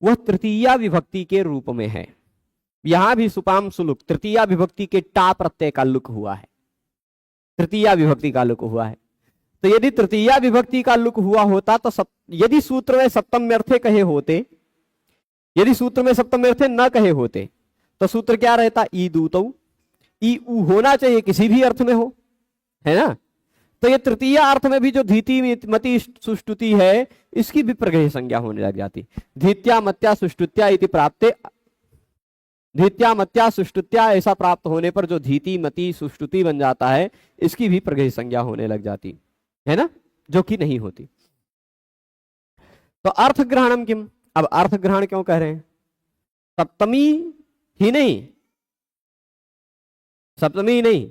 Speaker 1: वह तृतीया विभक्ति के रूप में है। यहां भी सुपाम सुलुक तृतीया विभक्ति के टा प्रत्यय का लुक हुआ है, तृतीया विभक्ति का लुक हुआ है। तो यदि तृतीया विभक्ति का लुक हुआ होता तो यदि सूत्र में सप्तम में अर्थे कहे होते, यदि सूत्र में सप्तम में अर्थे न कहे होते, तो सूत्र क्या रहता, ई दूतौ, ई उ होना चाहिए किसी भी अर्थ में हो, है ना। तो ये तृतीय अर्थ में भी जो धीति मति सुष्टुति है, इसकी भी प्रगेय संज्ञा होने लग जाती। धीत्या मत्या सुष्टुत्या इति प्राप्ते, धीत्या मत्या सुष्टुत्या ऐसा प्राप्त होने पर जो धीति मति सुष्टुति बन जाता है, इसकी भी प्रगेय संज्ञा होने लग जाती है ना, जो कि नहीं होती। तो अर्थ ग्रहणम किम, अब अर्थ ग्रहण क्यों कह रहे हैं, सप्तमी ही नहीं, सप्तमी ही नहीं,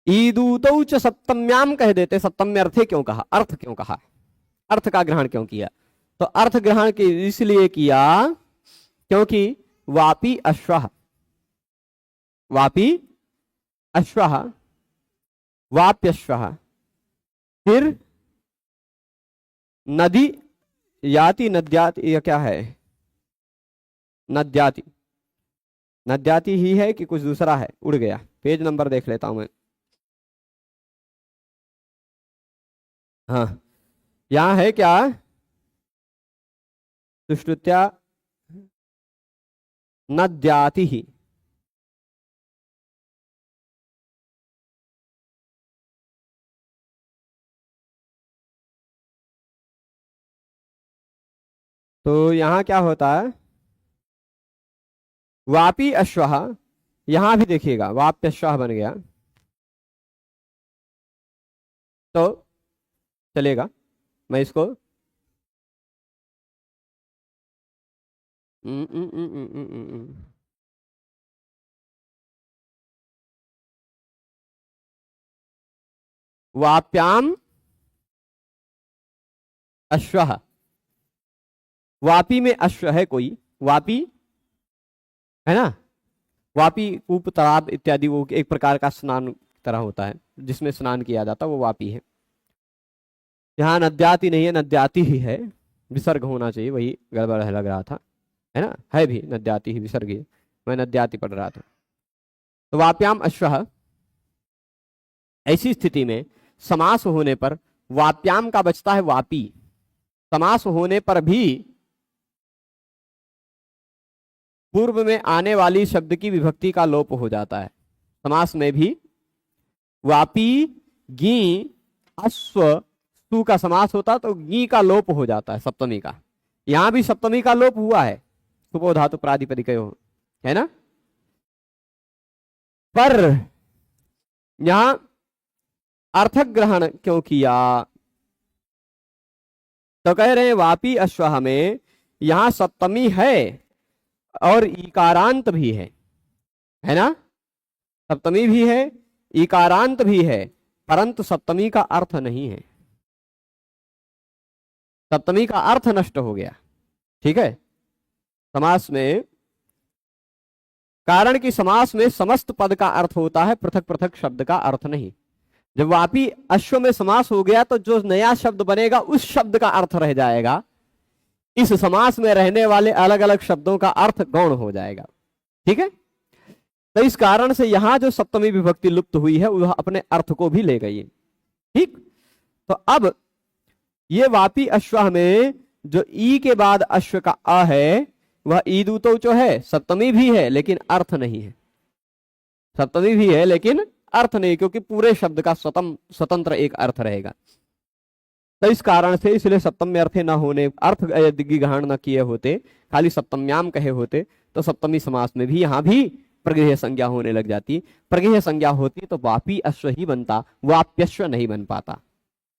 Speaker 1: ईदूतौ च सप्तम्याम कह देते, सप्तम में अर्थे क्यों कहा, अर्थ क्यों कहा, अर्थ का ग्रहण क्यों किया, तो अर्थ ग्रहण के इसलिए किया क्योंकि वापी अश्वः, वापी अश्वः, वाप्यश्वः, फिर नदी याति नद्याति, यह क्या है, नद्याति, नद्याति ही है कि कुछ दूसरा है, उड़ गया, पेज नंबर देख लेता हूं मैं। हाँ, यहां है क्या, सुष्टुत्या नद्याति ही, तो यहां क्या होता है, वापी अश्वः, यहां भी देखिएगा वाप्यश्वः बन गया तो चलेगा। मैं इसको वाप्याम अश्वः, वापी में अश्व है कोई, वापी है ना, वापी कूप तालाब इत्यादि, वो एक प्रकार का स्नान की तरह होता है जिसमें स्नान किया जाता, वो वापी है। यहाँ नद्याति नहीं है, नद्याति ही है, विसर्ग होना चाहिए, वही गड़बड़ है लग रहा था, है ना, है भी नद्याति ही, विसर्ग ही, मैं नद्याति पढ़ रहा था। तो वाप्याम अश्वः, ऐसी स्थिति में समास होने पर वाप्याम का बचता है वापी, समास होने पर भी पूर्व में आने वाली शब्द की विभक्ति का लोप हो जाता है। समास में भी वापी गी अश्व सु का समास होता तो गी का लोप हो जाता है सप्तमी का, यहां भी सप्तमी का लोप हुआ है, सुपो धातु प्रातिपदिकयो, है ना। पर यहां अर्थक ग्रहण क्यों किया, तो कह रहे हैं वापी अश्वः में यहां सप्तमी है और इकारांत भी है ना, सप्तमी भी है इकारांत भी है, परंतु सप्तमी का अर्थ नहीं है, सप्तमी का अर्थ नष्ट हो गया। ठीक है, समास में, कारण कि समास में समस्त पद का अर्थ होता है, पृथक पृथक शब्द का अर्थ नहीं। जब वापी अश्व में समास हो गया तो जो नया शब्द बनेगा उस शब्द का अर्थ रह जाएगा, इस समास में रहने वाले अलग अलग शब्दों का अर्थ गौण हो जाएगा। ठीक है, तो इस कारण से यहां जो सप्तमी विभक्ति लुप्त हुई है वह अपने अर्थ को भी ले गई है। ठीक, तो अब ये वापी अश्व में जो ई के बाद अश्व का अ है वह ईदूतो जो है सप्तमी भी है लेकिन अर्थ नहीं है, सप्तमी भी है लेकिन अर्थ नहीं, क्योंकि पूरे शब्द का स्वतंत्र एक अर्थ रहेगा। तो इस कारण से इसलिए सप्तम्य अर्थे न होने, अर्थ यदि ग्रहण न किए होते, खाली सप्तम्याम कहे होते तो सप्तमी समास में भी यहां भी प्रगृह संज्ञा होने लग जाती। प्रगृह संज्ञा होती तो वापी अश्व ही बनता, वाप्यश्व नहीं बन पाता,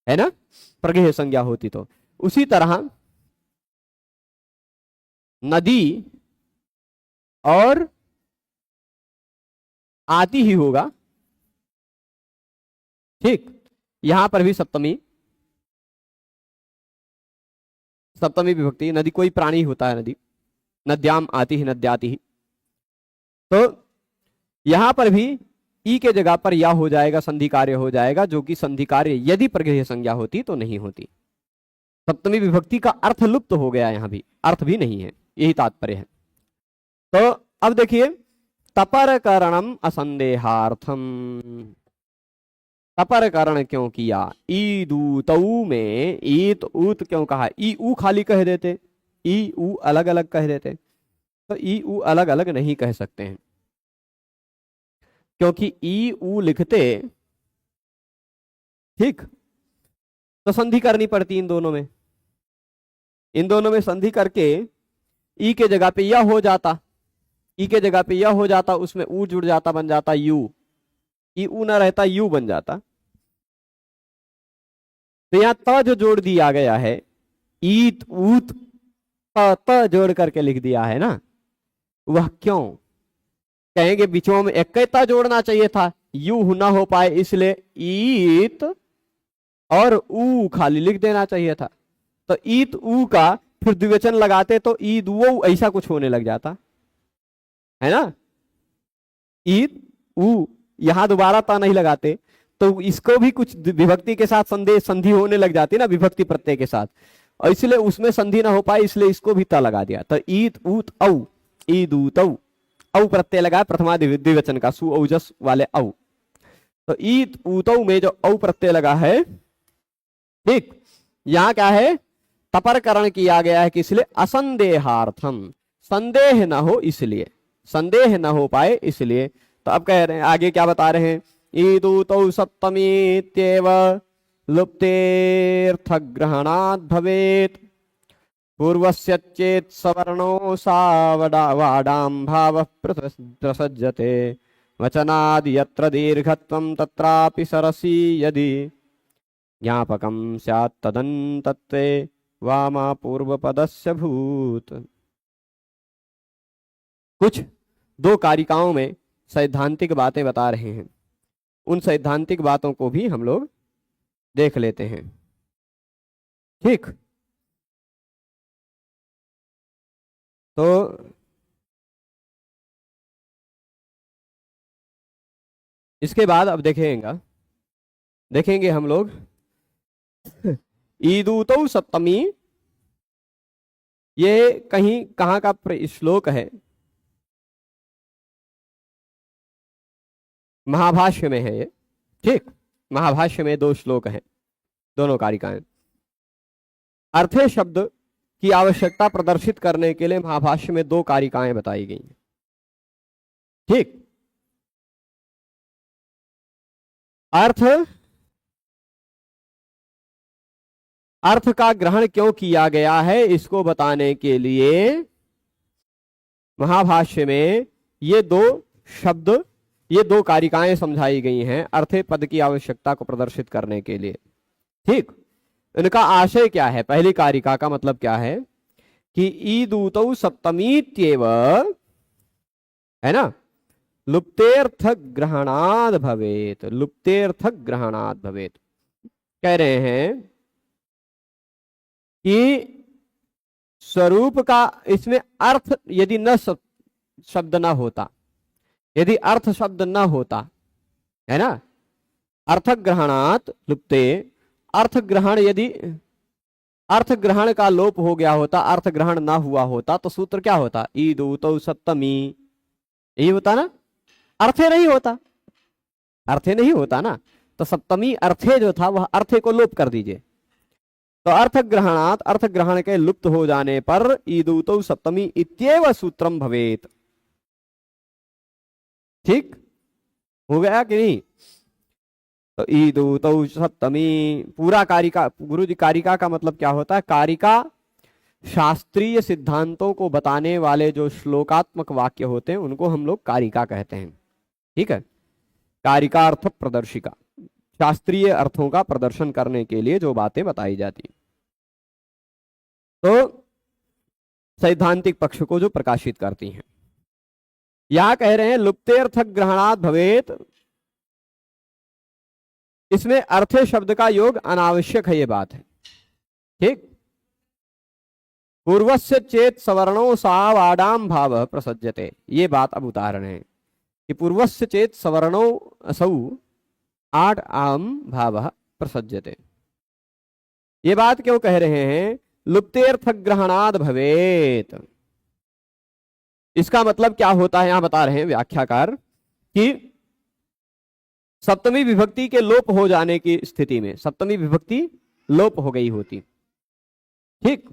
Speaker 1: है ना, प्रगृह संज्ञा होती तो। उसी तरह नदी और आती ही होगा। ठीक, यहां पर भी सप्तमी विभक्ति, नदी कोई प्राणी होता है, नदी, नद्याम आती ही नद्याति ही, तो यहां पर भी ई के जगह पर या हो जाएगा, संधि कार्य हो जाएगा, जो कि संधि कार्य यदि प्रगृह संज्ञा होती तो नहीं होती। सप्तमी विभक्ति का अर्थ लुप्त हो गया, यहां भी अर्थ भी नहीं है, यही तात्पर्य है। तो अब देखिए, तपरकरणम असंदेहार्थम, तपरकरण क्यों किया, ईदूतऊ में ईत ऊत क्यों कहा, ई ऊ खाली कह देते, ई ऊ अलग अलग कह देते, तो ई ऊ अलग अलग नहीं कह सकते हैं, क्योंकि ई ऊ लिखते, ठीक, तो संधि करनी पड़ती इन दोनों में, इन दोनों में संधि करके ई के जगह पे यह हो जाता, ई के जगह पे यह हो जाता, उसमें ऊ जुड़ जाता, बन जाता यू, ई ऊ ना रहता यू बन जाता। तो यहां त जो जोड़ दिया गया है, ईत ऊत त जोड़ करके लिख दिया है ना, वह क्यों, कहेंगे बीचों में एक त जोड़ना चाहिए था, यू ना हो पाए इसलिए ईत और ऊ खाली लिख देना चाहिए था। तो ईत ऊ का फिर द्विवचन लगाते तो ईद वो ऐसा कुछ होने लग जाता, है ना, ईद ऊ, यहां दोबारा ता नहीं लगाते तो इसको भी कुछ विभक्ति के साथ संधि होने लग जाती ना, विभक्ति प्रत्यय के साथ, और इसलिए उसमें संधि ना हो पाए इसलिए इसको भी ता लगा दिया। तो ईद ऊत औ, ईद ऊत औ, औ प्रत्यय लगा प्रथमा द्विवचन का, सु औजस वाले औ, तो ईद ऊतौ में जो औ प्रत्यय लगा है, ठीक, यहां क्या है, तपरकरण किया गया है, किस लिए, असंदेहार्थम, संदेह ना हो इसलिए, संदेह ना हो पाए इसलिए। तो अब कह रहे हैं, आगे क्या बता रहे हैं, ईदूतौ सप्तमीत्येव लुप्तेऽर्थग्रहणात् भवेत्, पूर्वस्य चेत् सवर्णो वाडां भावः प्रसज्यते वचनादि यत्र दीर्घत्वं तत्रापि सरसी यदि ज्ञापकं स्यात् तदन्तत्वे वामा पूर्वपदस्य भूत्। कुछ दो कारिकाओं में सैद्धांतिक बातें बता रहे हैं, उन सैद्धांतिक बातों को भी हम लोग देख लेते हैं। ठीक, तो इसके बाद अब देखेंगे हम लोग ईदूतौ सप्तमी, ये कहीं कहाँ का श्लोक है? महाभाष्य में है ये। ठीक, महाभाष्य में दो श्लोक हैं, दोनों कारिकाएं। अर्थे शब्द की आवश्यकता प्रदर्शित करने के लिए महाभाष्य में दो कारिकाएं बताई गई हैं। ठीक, अर्थ का ग्रहण क्यों किया गया है इसको बताने के लिए महाभाष्य में ये दो शब्द, ये दो कारिकाएं समझाई गई हैं अर्थे पद की आवश्यकता को प्रदर्शित करने के लिए। ठीक, इनका आशय क्या है? पहली कारिका का मतलब क्या है कि ईदूतौ सप्तमीत्येव, है ना, लुप्तेर्थ ग्रहणाद भवेत, लुप्तेर्थ ग्रहणाद भवेत। कह रहे हैं कि स्वरूप का इसमें अर्थ यदि न शब्द न होता, यदि अर्थ शब्द न होता, है ना, अर्थ ग्रहणात लुप्ते, अर्थ ग्रहण यदि अर्थ ग्रहण का लोप हो गया होता, अर्थ ग्रहण ना हुआ होता तो सूत्र क्या होता? ईदूतौ सप्तमी, यही होता ना, अर्थे नहीं होता, अर्थे नहीं होता ना, तो सप्तमी अर्थे जो था वह अर्थे को लोप कर दीजिए। तो अर्थ ग्रहणात, अर्थ ग्रहण के लुप्त हो जाने पर ईदूतौ सप्तमी इत्येव सूत्रम भवेत। ठीक हो गया कि नहीं? तो ईदूतौ सप्तमी पूरा कारिका, गुरु जी कारिका का मतलब क्या होता है? कारिका शास्त्रीय सिद्धांतों को बताने वाले जो श्लोकात्मक वाक्य होते हैं उनको हम लोग कारिका कहते हैं। ठीक है, कारिका अर्थ प्रदर्शिका, शास्त्रीय अर्थों का प्रदर्शन करने के लिए जो बातें बताई जाती, तो सैद्धांतिक पक्ष को जो प्रकाशित करती हैं। यहां कह रहे हैं लुप्तेर्थ ग्रहणात् भवेत, इसमें अर्थे शब्द का योग अनावश्यक है, ये बात है। ठीक, पूर्वस्य चेत सवर्णो सावाडाम भाव प्रसज्यते, ये बात अब उदाहरण है कि पूर्वस्य चेत सवर्णो असौ आठ आम भाव प्रसज्यते। ये बात क्यों कह रहे हैं? लुप्तेर्थ ग्रहणाद भवेत, इसका मतलब क्या होता है यहां बता रहे हैं व्याख्याकार कि सप्तमी विभक्ति के लोप हो जाने की स्थिति में, सप्तमी विभक्ति लोप हो गई होती, ठीक,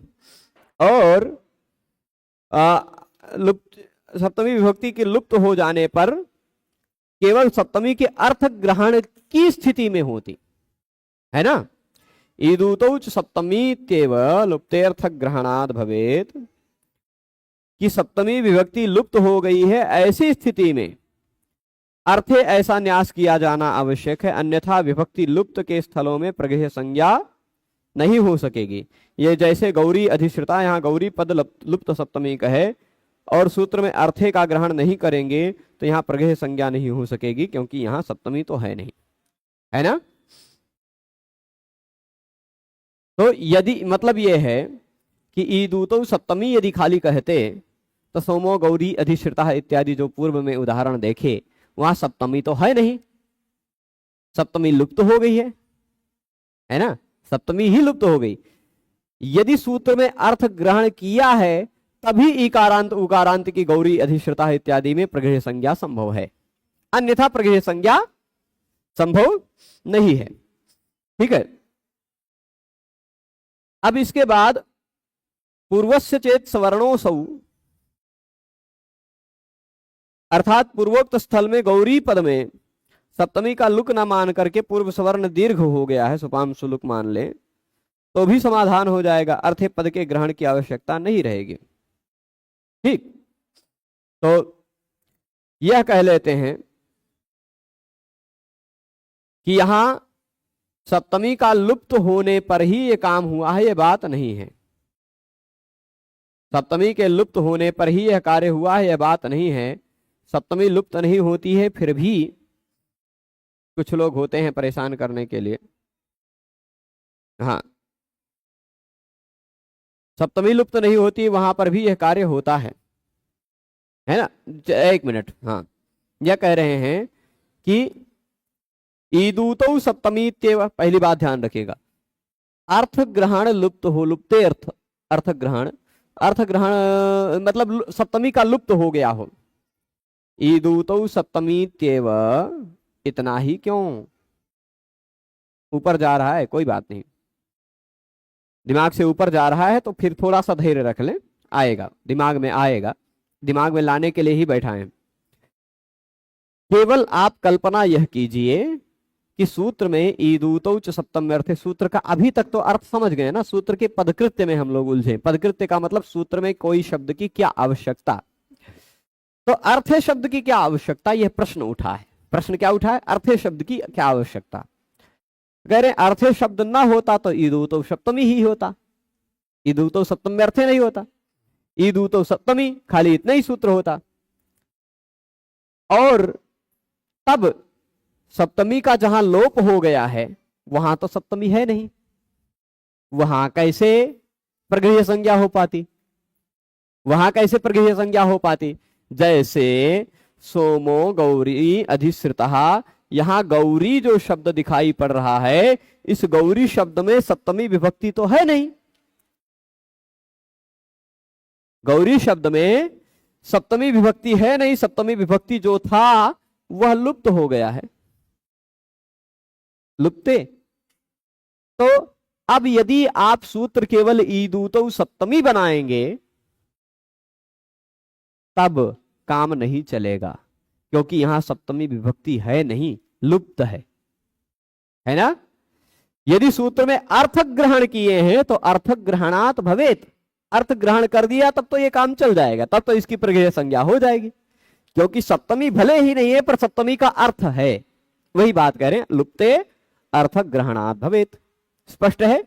Speaker 1: और सप्तमी विभक्ति के लुप्त हो जाने पर केवल सप्तमी के अर्थ ग्रहण की स्थिति में होती, है ना। ईदूतौ च सप्तमीत्येव लुप्तेर्थ ग्रहणाद भवेत, कि सप्तमी विभक्ति लुप्त हो गई है ऐसी स्थिति में अर्थे ऐसा न्यास किया जाना आवश्यक है, अन्यथा विभक्ति लुप्त के स्थलों में प्रगृह्य संज्ञा नहीं हो सकेगी। ये जैसे गौरी अधिश्रिता, यहाँ गौरी पद लुप्त सप्तमी कहे और सूत्र में अर्थे का ग्रहण नहीं करेंगे तो यहाँ प्रगृह्य संज्ञा नहीं हो सकेगी, क्योंकि यहाँ सप्तमी तो है नहीं, है ना। तो यदि मतलब ये है कि ईदूतौ सप्तमी यदि खाली कहते तो सोमो गौरी अधिश्रिता इत्यादि जो पूर्व में उदाहरण देखे वहां सप्तमी तो है नहीं, सप्तमी लुप्त हो गई है ना, सप्तमी ही लुप्त हो गई। यदि सूत्र में अर्थ ग्रहण किया है तभी इकारांत उकारांत की गौरी अधिश्रिता इत्यादि में प्रगृह्य संज्ञा संभव है, अन्यथा प्रगृह्य संज्ञा संभव नहीं है। ठीक है, अब इसके बाद पूर्वस्य चेत सवर्णोऽसौ, अर्थात पूर्वोक्त स्थल में गौरी पद में सप्तमी का लुक न मान करके पूर्व सवर्ण दीर्घ हो गया है, सुपांशु लुक मान ले, तो भी समाधान हो जाएगा, अर्थे पद के ग्रहण की आवश्यकता नहीं रहेगी। ठीक, तो यह कह लेते हैं कि यहां सप्तमी का लुप्त होने पर ही ये काम हुआ है, ये बात नहीं है। सप्तमी के लुप्त होने पर ही यह कार्य हुआ है, यह बात नहीं है। सप्तमी लुप्त नहीं होती है, फिर भी कुछ लोग होते हैं परेशान करने के लिए। हाँ, सप्तमी लुप्त नहीं होती, वहां पर भी यह कार्य होता है ना। एक मिनट, हाँ, यह कह रहे हैं कि ईदूतो सप्तमी तेव, पहली बात ध्यान रखिएगा, अर्थ ग्रहण लुप्त हो, लुप्ते अर्थ, अर्थ ग्रहण, अर्थ ग्रहण मतलब सप्तमी का लुप्त हो गया हो। ईदूतो सप्तमी तेव, इतना ही क्यों, ऊपर जा रहा है, कोई बात नहीं, दिमाग से ऊपर जा रहा है तो फिर थोड़ा सा धैर्य रख लें, आएगा दिमाग में, आएगा, दिमाग में लाने के लिए ही बैठा है। केवल आप कल्पना यह कीजिए कि सूत्र में ईदूतो च सप्तम अर्थ, सूत्र का अभी तक तो अर्थ समझ गए ना, सूत्र के पदकृत्य में हम लोग उलझे। पदकृत्य का मतलब सूत्र में कोई शब्द की क्या आवश्यकता, तो अर्थ शब्द की क्या आवश्यकता, यह प्रश्न उठा है। प्रश्न क्या उठा है, अर्थ शब्द की क्या आवश्यकता। कह रहे अर्थ शब्द ना होता तो ईदूतो सप्तमी ही होता, ईदूतो सप्तमी अर्थ नहीं होता, ईदूतो सप्तमी खाली इतना ही सूत्र होता, और तब सप्तमी का जहां लोप हो गया है वहां तो सप्तमी है नहीं, वहां कैसे प्रगृह्य संज्ञा हो पाती, वहां कैसे प्रगृह्य संज्ञा हो पाती। जैसे सोमो गौरी अधिश्रितः, यहां गौरी जो शब्द दिखाई पड़ रहा है, इस गौरी शब्द में सप्तमी विभक्ति तो है नहीं, गौरी शब्द में सप्तमी विभक्ति है नहीं, सप्तमी विभक्ति जो था वह लुप्त हो गया है, लुप्ते। तो अब यदि आप सूत्र केवल ईदूतो सप्तमी बनाएंगे तब काम नहीं चलेगा, क्योंकि यहां सप्तमी विभक्ति है नहीं, लुप्त है ना। यदि सूत्र में अर्थ ग्रहण किए हैं तो अर्थ ग्रहणात भवेत, अर्थ ग्रहण कर दिया तब तो ये काम चल जाएगा, तब तो इसकी प्रगृह्य संज्ञा हो जाएगी, क्योंकि सप्तमी भले ही नहीं है पर सप्तमी का अर्थ है। वही बात कह रहे हैं, लुप्ते अर्थ ग्रहणात भवेत। स्पष्ट है?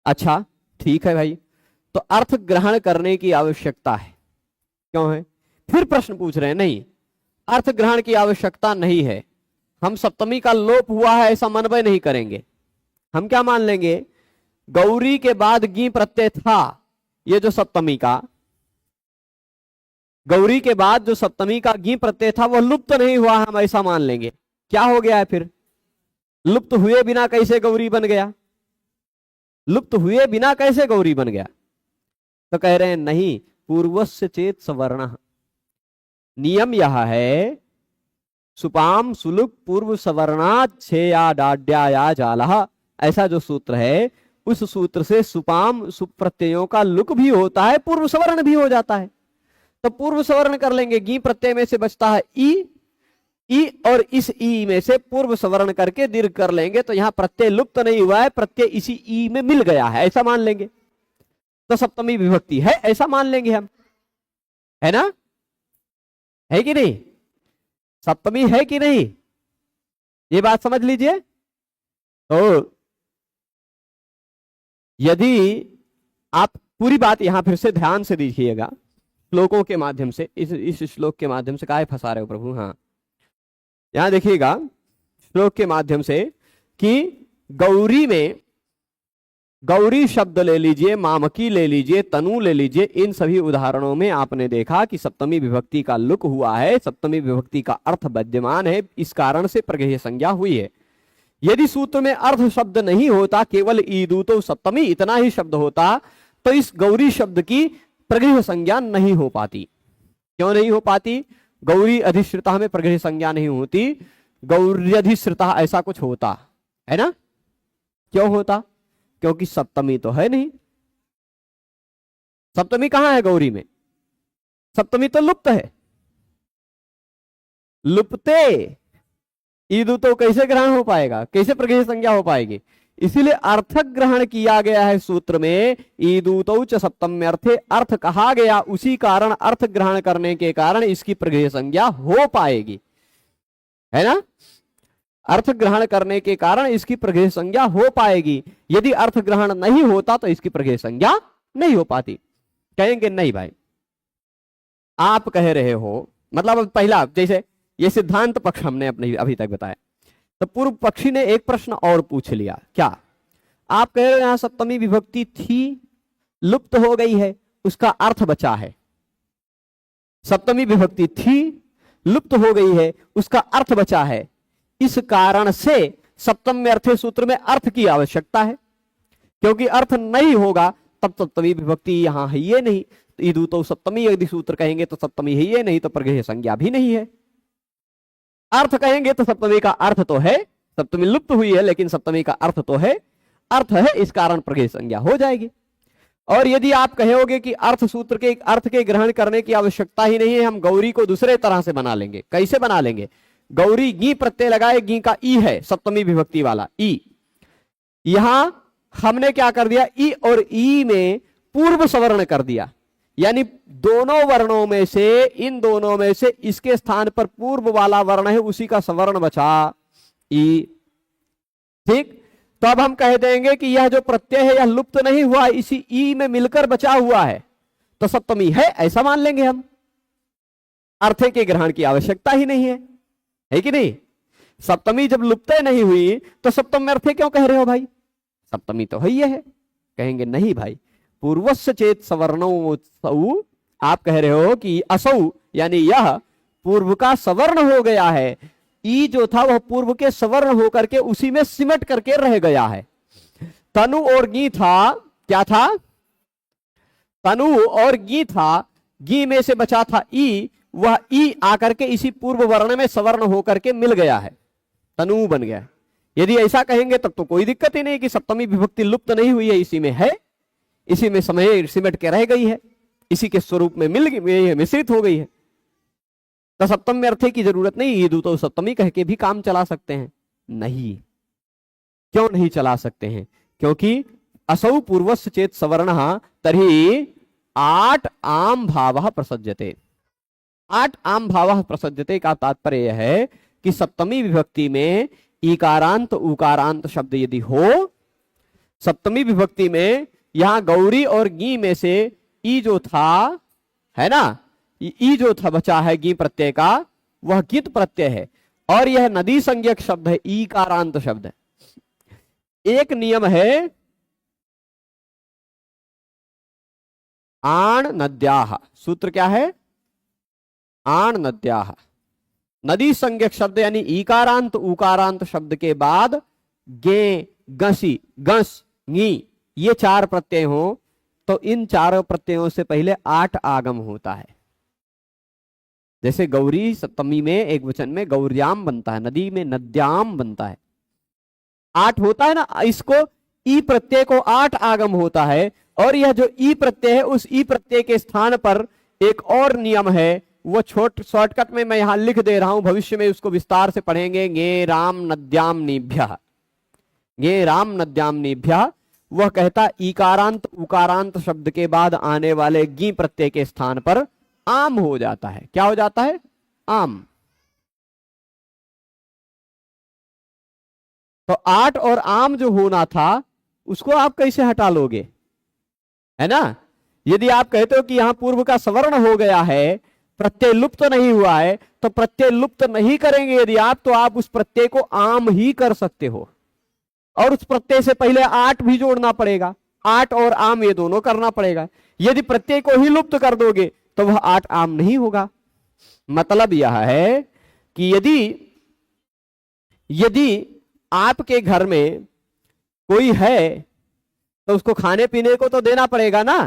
Speaker 1: अच्छा ठीक है भाई, तो अर्थ ग्रहण करने की आवश्यकता है, क्यों है? फिर प्रश्न पूछ रहे हैं, नहीं अर्थ ग्रहण की आवश्यकता नहीं है, हम सप्तमी का लोप हुआ है ऐसा मनवय नहीं करेंगे। हम क्या मान लेंगे, गौरी के बाद गी प्रत्यय था, ये जो सप्तमी का, गौरी के बाद जो सप्तमी का गी प्रत्यय था वह लुप्त नहीं हुआ, हम ऐसा मान लेंगे। क्या हो गया है फिर, लुप्त हुए बिना कैसे गौरी बन गया, लुप्त हुए बिना कैसे गौरी बन गया? तो कह रहे हैं नहीं, पूर्वस्य चेत सवर्ण, नियम यह है सुपाम सुलुक पूर्व सवर्णात् छेया डाड्या जालः, ऐसा जो सूत्र है उस सूत्र से सुपाम सुप्रत्ययों का लुक भी होता है, पूर्व सवर्ण भी हो जाता है। तो पूर्व सवर्ण कर लेंगे, गी प्रत्यय में से बचता है ई और इस ई में से पूर्व सवर्ण करके दीर्घ कर लेंगे, तो यहां प्रत्यय लुप्त नहीं हुआ है, प्रत्यय इसी ई में मिल गया है, ऐसा मान लेंगे। तो सप्तमी विभक्ति है ऐसा मान लेंगे हम, है ना, है कि नहीं? सप्तमी है कि नहीं, ये बात समझ लीजिए। तो यदि आप पूरी बात यहां फिर से ध्यान से देखिएगा, श्लोकों के माध्यम से, इस श्लोक के माध्यम से, काहे फंसा रहे हो प्रभु, हाँ यहां देखिएगा श्लोक के माध्यम से कि गौरी में, गौरी शब्द ले लीजिए, मामकी ले लीजिए, तनु ले लीजिए, इन सभी उदाहरणों में आपने देखा कि सप्तमी विभक्ति का लुक हुआ है, सप्तमी विभक्ति का अर्थ विद्यमान है, इस कारण से प्रगृह्य संज्ञा हुई है। यदि सूत्र में अर्थ शब्द नहीं होता, केवल ईदूतो सप्तमी इतना ही शब्द होता, तो इस गौरी शब्द की प्रगृह्य संज्ञा नहीं हो पाती। क्यों नहीं हो पाती? गौरी अधिश्रिता में प्रगृह्य संज्ञा नहीं होती, गौरी अधिश्रिता ऐसा कुछ होता है ना। क्यों होता? क्योंकि सप्तमी तो है नहीं, सप्तमी कहां है गौरी में, सप्तमी तो लुप्त है, लुप्ते ईदूतो कैसे ग्रहण हो पाएगा, कैसे प्रगृह्य संज्ञा हो पाएगी? इसीलिए अर्थक ग्रहण किया गया है सूत्र में। ईदूतौ च सप्तम्य अर्थे, अर्थ कहा गया, उसी कारण अर्थ ग्रहण करने के कारण इसकी प्रगृह्य संज्ञा हो पाएगी, है ना। अर्थ ग्रहण करने के कारण इसकी प्रगृह्य संज्ञा हो पाएगी। यदि अर्थ ग्रहण नहीं होता तो इसकी प्रगृह्य संज्ञा नहीं हो पाती। कहेंगे नहीं भाई, आप कह रहे हो, मतलब पहला जैसे ये सिद्धांत पक्ष हमने अपने अभी तक बताया, तो पूर्व पक्षी ने एक प्रश्न और पूछ लिया। क्या आप कह रहे हो यहां सप्तमी विभक्ति थी, लुप्त हो गई है, उसका अर्थ बचा है। सप्तमी विभक्ति थी, लुप्त हो गई है, उसका अर्थ बचा है, इस कारण से सप्तम्य अर्थे सूत्र में अर्थ की आवश्यकता है, क्योंकि अर्थ नहीं होगा तब सप्तमी विभक्ति यहां है ये नहीं। तो ईदूतौ सप्तमी यदि सूत्र कहेंगे तो सप्तमी है ये नहीं, तो प्रगृह्य संज्ञा भी नहीं है। अर्थ कहेंगे तो सप्तमी का अर्थ तो है, सप्तमी लुप्त हुई है लेकिन सप्तमी का अर्थ तो है, अर्थ है, इस कारण प्रगृह्य संज्ञा हो जाएगी। और यदि आप कहोगे कि अर्थ सूत्र के अर्थ के ग्रहण करने की आवश्यकता ही नहीं है, हम गौरी को दूसरे तरह से बना लेंगे। कैसे बना लेंगे? गौरी गी प्रत्यय लगाए, गी का ई है, सप्तमी विभक्ति वाला ई। यहां हमने क्या कर दिया, ई और ई में पूर्व सवर्ण कर दिया, यानी दोनों वर्णों में से, इन दोनों में से इसके स्थान पर पूर्व वाला वर्ण है, उसी का सवर्ण बचा ई। ठीक, तो अब हम कह देंगे कि यह जो प्रत्यय है यह लुप्त नहीं हुआ, इसी ई में मिलकर बचा हुआ है, तो सप्तमी है, ऐसा मान लेंगे हम। अर्थ के ग्रहण की आवश्यकता ही नहीं है कि नहीं। सप्तमी जब लुप्त नहीं हुई तो सप्तम अर्थ क्यों कह रहे हो भाई, सप्तमी तो है ही है। कहेंगे नहीं भाई, पूर्वस्य चेत सवर्णो, आप कह रहे हो कि असौ यानी यह पूर्व का सवर्ण हो गया है, ई जो था वह पूर्व के सवर्ण होकर के उसी में सिमट करके रह गया है। तनु और गी था, क्या था, तनु और गी था, गी में से बचा था ई, वह ई आकर के इसी पूर्व वर्ण में सवर्ण होकर के मिल गया है, तनु बन गया। यदि ऐसा कहेंगे तब तो कोई दिक्कत ही नहीं कि सप्तमी विभक्ति लुप्त नहीं हुई है, इसी में है, इसी में समय सिमट के रह गई है, इसी के स्वरूप में मिल गई है, मिश्रित हो गई है, तो सप्तमी अर्थे की जरूरत नहीं। ईदूतौ सप्तमी कह के भी काम चला सकते हैं। नहीं, क्यों नहीं चला सकते हैं? क्योंकि असौ पूर्वस्य चेत सवर्णः तर्हि आठ आम भावः प्रसज्यते। आठ आम भावः प्रसज्यते का तात्पर्य है कि सप्तमी विभक्ति में ईकारांत उकारांत शब्द यदि हो, सप्तमी विभक्ति में यहां गौरी और गी में से ई जो था, है ना, ई जो था बचा है गी प्रत्यय का, वह कित प्रत्यय है, और यह नदी संज्ञक शब्द है, ईकारांत शब्द है। एक नियम है आण नद्याः, सूत्र क्या है, आण नद्याः। नदी संज्ञक शब्द यानी ईकारांत उकारांत शब्द के बाद गे, गसी, गस, गी ये चार प्रत्यय हो तो इन चारों प्रत्ययों से पहले आठ आगम होता है। जैसे गौरी सप्तमी में एक वचन में गौर्याम बनता है, नदी में नद्याम बनता है, आठ होता है ना। इसको ई प्रत्यय को आठ आगम होता है, और यह जो ई प्रत्यय है उस ई प्रत्यय के स्थान पर एक और नियम है, वो शॉर्टकट में मैं यहां लिख दे रहा हूं, भविष्य में उसको विस्तार से पढ़ेंगे। गे राम नद्याम निभ्यः, गे राम नद्याम निभ्यः, वह कहता ईकारांत उकारांत शब्द के बाद आने वाले गी प्रत्यय के स्थान पर आम हो जाता है। क्या हो जाता है? आम। तो आठ और आम जो होना था उसको आप कैसे हटा लोगे, है ना। यदि आप कहते हो कि यहां पूर्व का सवर्ण हो गया है, प्रत्यय लुप्त नहीं हुआ है, तो प्रत्यय लुप्त नहीं करेंगे यदि आप, तो आप उस प्रत्यय को आम ही कर सकते हो, और उस प्रत्यय से पहले आठ भी जोड़ना पड़ेगा, आठ और आम ये दोनों करना पड़ेगा। यदि प्रत्यय को ही लुप्त कर दोगे तो वह आठ आम नहीं होगा। मतलब यह है कि यदि आपके घर में कोई है तो उसको खाने पीने को तो देना पड़ेगा ना।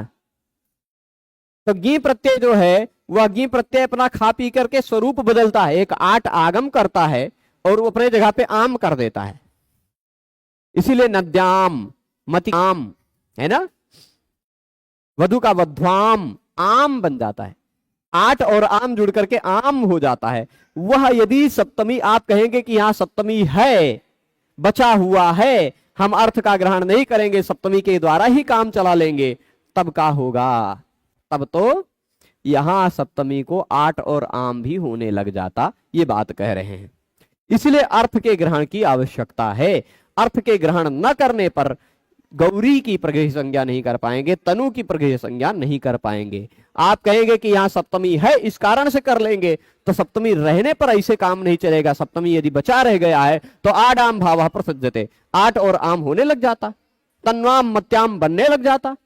Speaker 1: तो गी प्रत्यय जो है वह गी प्रत्यय अपना खा पी करके स्वरूप बदलता है, एक आठ आगम करता है और वो अपने जगह पे आम कर देता है। इसीलिए नद्याम मतियाम है ना, वधु का वध्वाम आम बन जाता है, आठ और आम जुड़ करके आम हो जाता है। वह यदि सप्तमी आप कहेंगे कि यहां सप्तमी है बचा हुआ है, हम अर्थ का ग्रहण नहीं करेंगे, सप्तमी के द्वारा ही काम चला लेंगे, तब क्या होगा? तब तो यहां सप्तमी को आठ और आम भी होने लग जाता, ये बात कह रहे हैं। इसलिए अर्थ के ग्रहण की आवश्यकता है। अर्थ के ग्रहण न करने पर गौरी की प्रगृह संज्ञा नहीं कर पाएंगे, तनु की प्रगृह संज्ञा नहीं कर पाएंगे। आप कहेंगे कि यहां सप्तमी है इस कारण से कर लेंगे, तो सप्तमी रहने पर ऐसे काम नहीं चलेगा। सप्तमी यदि बचा रह गया है तो आड आम भाव प्रसज्जते, आठ और आम होने लग जाता, तन्वाम मत्याम बनने लग जाता।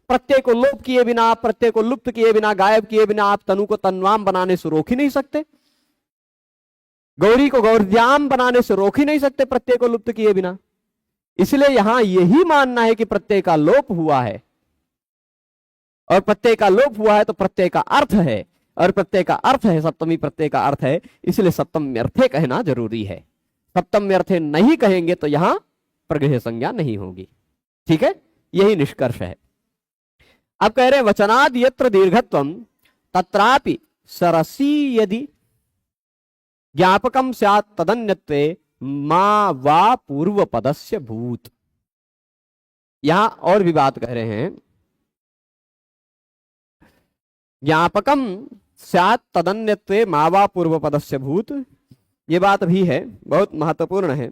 Speaker 1: प्रत्यय को लोप किए बिना, प्रत्यय को लुप्त किए बिना, गायब किए बिना आप तनु को तन्वाम बनाने से रोक ही नहीं सकते, गौरी को गौरद्याम बनाने से रोक ही नहीं सकते प्रत्यय को लुप्त किए बिना। इसलिए यहां यही मानना है कि प्रत्यय का लोप हुआ है, और प्रत्यय का लोप हुआ है तो प्रत्यय का अर्थ है, और प्रत्यय का अर्थ है सप्तमी प्रत्यय का अर्थ है, इसलिए सप्तम्यर्थे कहना जरूरी है। सप्तम्यर्थे नहीं कहेंगे तो यहां प्रगृह संज्ञा नहीं होगी। ठीक है, यही निष्कर्ष है। अब कह रहे वचनाद यत्र दीर्घत्वम तत्रापि सरसी यदि ज्ञापकम स्यात् तदन्यत्वे मा वा पूर्व पदस्य भूत। यहां और भी बात कह रहे हैं, ज्ञापकम स्यात् तदन्यत्वे मा वा पूर्व पदस्य भूत। ये बात भी है, बहुत महत्वपूर्ण है।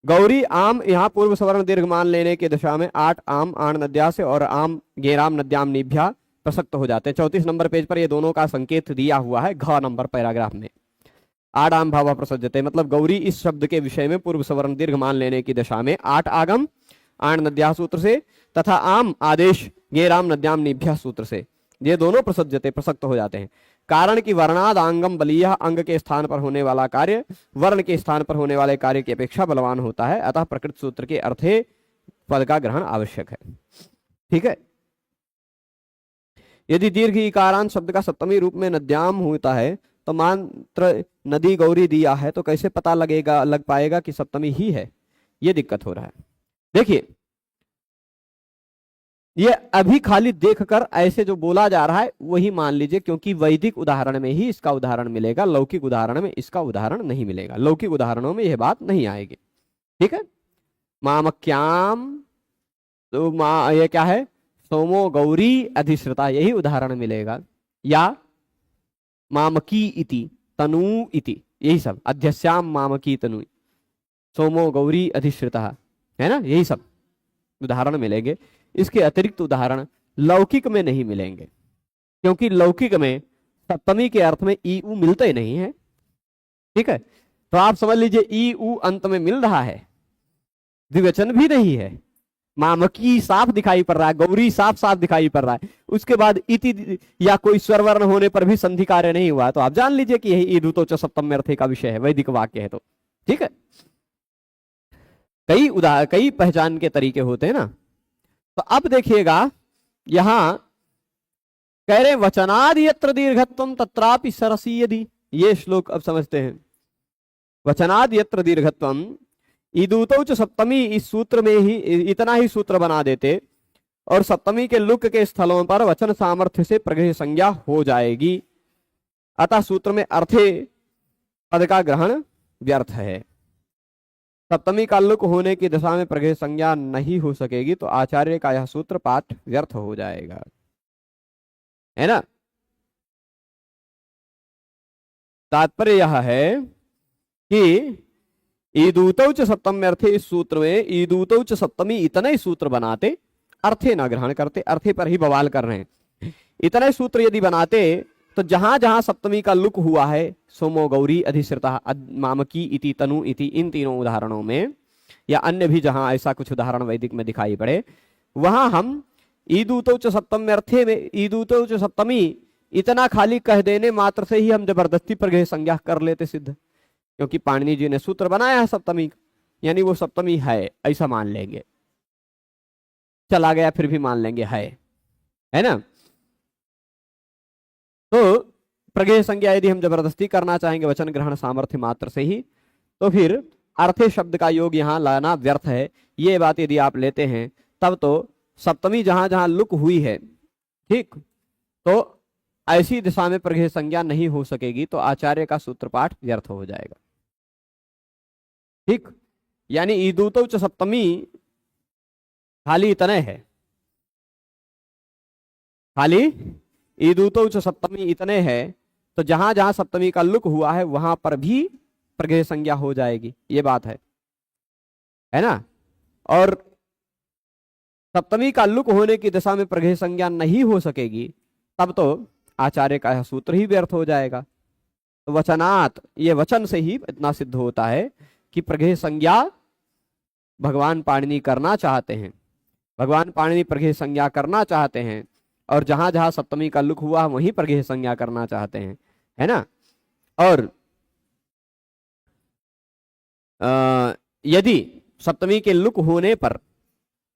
Speaker 1: गौरी आम यहां पूर्व सवर्ण दीर्घ मान लेने की दशा में आठ आम आण नद्या से और आम गेराम नद्याम निभ्या प्रसक्त हो जाते हैं। 34 नंबर पेज पर ये दोनों का संकेत दिया हुआ है, घ नंबर पैराग्राफ में। आठ आम भाव प्रसज्जते मतलब गौरी इस शब्द के विषय में पूर्व सवर्ण दीर्घ मान लेने की दशा में आठ आगम आण नद्या सूत्र से तथा आम आदेश गेराम नद्याम निभ्या सूत्र से ये दोनों प्रसज्जते प्रसक्त हो जाते हैं। कारण कि वर्णाद आंगम बलीय अंग के स्थान पर होने वाला कार्य वर्ण के स्थान पर होने वाले कार्य की अपेक्षा बलवान होता है, अतः प्रकृत सूत्र के अर्थे पद का ग्रहण आवश्यक है। ठीक है, यदि दीर्घ इकारांत शब्द का सप्तमी रूप में नद्याम होता है तो मात्र नदी गौरी दिया है तो कैसे पता लग पाएगा कि सप्तमी ही है? ये दिक्कत हो रहा है। देखिए, ये अभी खाली देखकर ऐसे जो बोला जा रहा है वही मान लीजिए, क्योंकि वैदिक उदाहरण में ही इसका उदाहरण मिलेगा, लौकिक उदाहरण में इसका उदाहरण नहीं मिलेगा। लौकिक उदाहरणों में यह बात नहीं आएगी। ठीक है, मामक्याम तो ये क्या है, सोमो गौरी अधिश्रिता, यही उदाहरण मिलेगा, या मामकी इति तनु इति, यही सब, अध्यस्याम मामकी तनु सोमो गौरी अधिश्रिता, है ना, यही सब उदाहरण मिलेंगे। इसके अतिरिक्त उदाहरण लौकिक में नहीं मिलेंगे, क्योंकि लौकिक में सप्तमी के अर्थ में ई उ मिलते ही नहीं है। ठीक है, तो आप समझ लीजिए ई उ अंत में मिल रहा है, द्विवचन भी नहीं है, मामकी साफ दिखाई पड़ रहा है, गौरी साफ साफ दिखाई पड़ रहा है, उसके बाद इति या कोई स्वरवर्ण होने पर भी संधि कार्य नहीं हुआ, तो आप जान लीजिए कि यही ईदुतो च सप्तम अर्थे का विषय है, वैदिक वाक्य है। तो ठीक है, कई पहचान के तरीके होते हैं ना। तो अब देखिएगा, यहां कह रहे वचनाद यत्र दीर्घत्वम तत्रापि सरसी यदि, ये श्लोक अब समझते हैं। वचनाद यत्र दीर्घत्वम ईदूतो च सप्तमी, इस सूत्र में ही इतना ही सूत्र बना देते और सप्तमी के लुक के स्थलों पर वचन सामर्थ्य से प्रगृह संज्ञा हो जाएगी, अतः सूत्र में अर्थे पद का ग्रहण व्यर्थ है। सप्तमी का लुक होने की दशा में प्रगृह संज्ञा नहीं हो सकेगी, तो आचार्य का यह सूत्र पाठ व्यर्थ हो जाएगा, है ना। तात्पर्य यह है कि ईदूतौ च सप्तमी अर्थे, इस सूत्र में ईदूतौ च सप्तमी इतना ही सूत्र बनाते, अर्थे ना ग्रहण करते, अर्थे पर ही बवाल कर रहे हैं। इतना ही सूत्र यदि बनाते तो जहां जहां सप्तमी का लुक हुआ है, सोमो गौरी अधिश्रिता मामकी इति तनु इति, इन तीनों उदाहरणों में या अन्य भी जहां ऐसा कुछ उदाहरण वैदिक में दिखाई पड़े, वहां हम ईदूतो च सप्तमी अर्थे में ईदूतो च सप्तमी इतना खाली कह देने मात्र से ही हम जबरदस्ती प्रगृह संज्ञा कर लेते सिद्ध, क्योंकि पाणिनि जी ने सूत्र बनाया है सप्तमी, यानी वो सप्तमी है ऐसा मान लेंगे, चला गया फिर भी मान लेंगे है ना। तो प्रगृह संज्ञा यदि हम जबरदस्ती करना चाहेंगे वचन ग्रहण सामर्थ्य मात्र से ही, तो फिर अर्थे शब्द का योग यहां लाना व्यर्थ है। ये बात यदि आप लेते हैं तब तो सप्तमी जहां जहां लुक हुई है, ठीक, तो ऐसी दिशा में प्रगृह संज्ञा नहीं हो सकेगी, तो आचार्य का सूत्र पाठ व्यर्थ हो जाएगा। ठीक, यानी ईदूतो च सप्तमी खाली इतने है, खाली ईदूतो च सप्तमी इतने है, तो जहां जहां सप्तमी का लुक हुआ है वहां पर भी प्रगृह संज्ञा हो जाएगी, ये बात है ना। और सप्तमी का लुक होने की दशा में प्रगृह संज्ञा नहीं हो सकेगी, तब तो आचार्य का यह सूत्र ही व्यर्थ हो जाएगा। तो वचनात्, ये वचन से ही इतना सिद्ध होता है कि प्रगृह संज्ञा भगवान पाणिनि करना चाहते हैं, भगवान पाणिनि प्रगृह संज्ञा करना चाहते हैं, और जहां जहां सप्तमी का लुक हुआ वहीं प्रगृह संज्ञा करना चाहते हैं, है ना। और यदि सप्तमी के लुक होने पर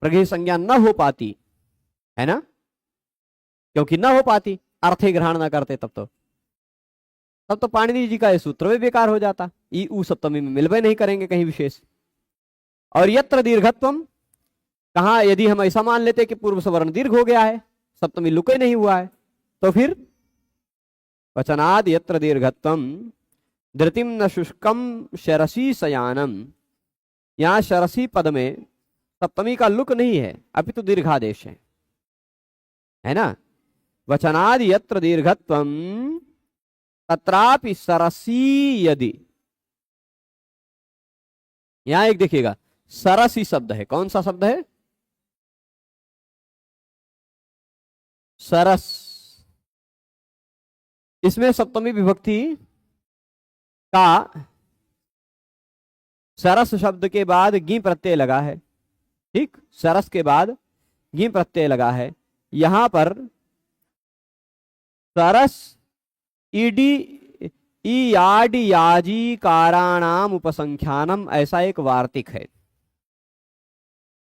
Speaker 1: प्रगृह संज्ञा न हो पाती, है ना, क्योंकि न हो पाती, अर्थ ही ग्रहण न करते, तब तो पाणिनि जी का ये सूत्र भी बेकार हो जाता, ई उ सप्तमी में मिलवे नहीं करेंगे कहीं विशेष। और यत्र दीर्घत्वम, कहा यदि हम ऐसा मान लेते कि पूर्व सवर्ण दीर्घ हो गया है, सप्तमी लुके नहीं हुआ है, तो फिर वचनाद यत्र दीर्घत्वम धृतिम न शुष्कम शरसी शयानम, यहां शरसी पद में सप्तमी का लुक नहीं है, अपितु दीर्घादेश है ना। वचनाद यत्र दीर्घत्वम तत्रापि सरसी यदि, यहां एक देखिएगा सरसी शब्द है, कौन सा शब्द है, सरस, इसमें सप्तमी विभक्ति का सरस शब्द के बाद गी प्रत्यय लगा है, ठीक, सरस के बाद गी प्रत्यय लगा है। यहां पर सरस ईडी याडी याजी काराणाम उपसंख्यानम, ऐसा एक वार्तिक है,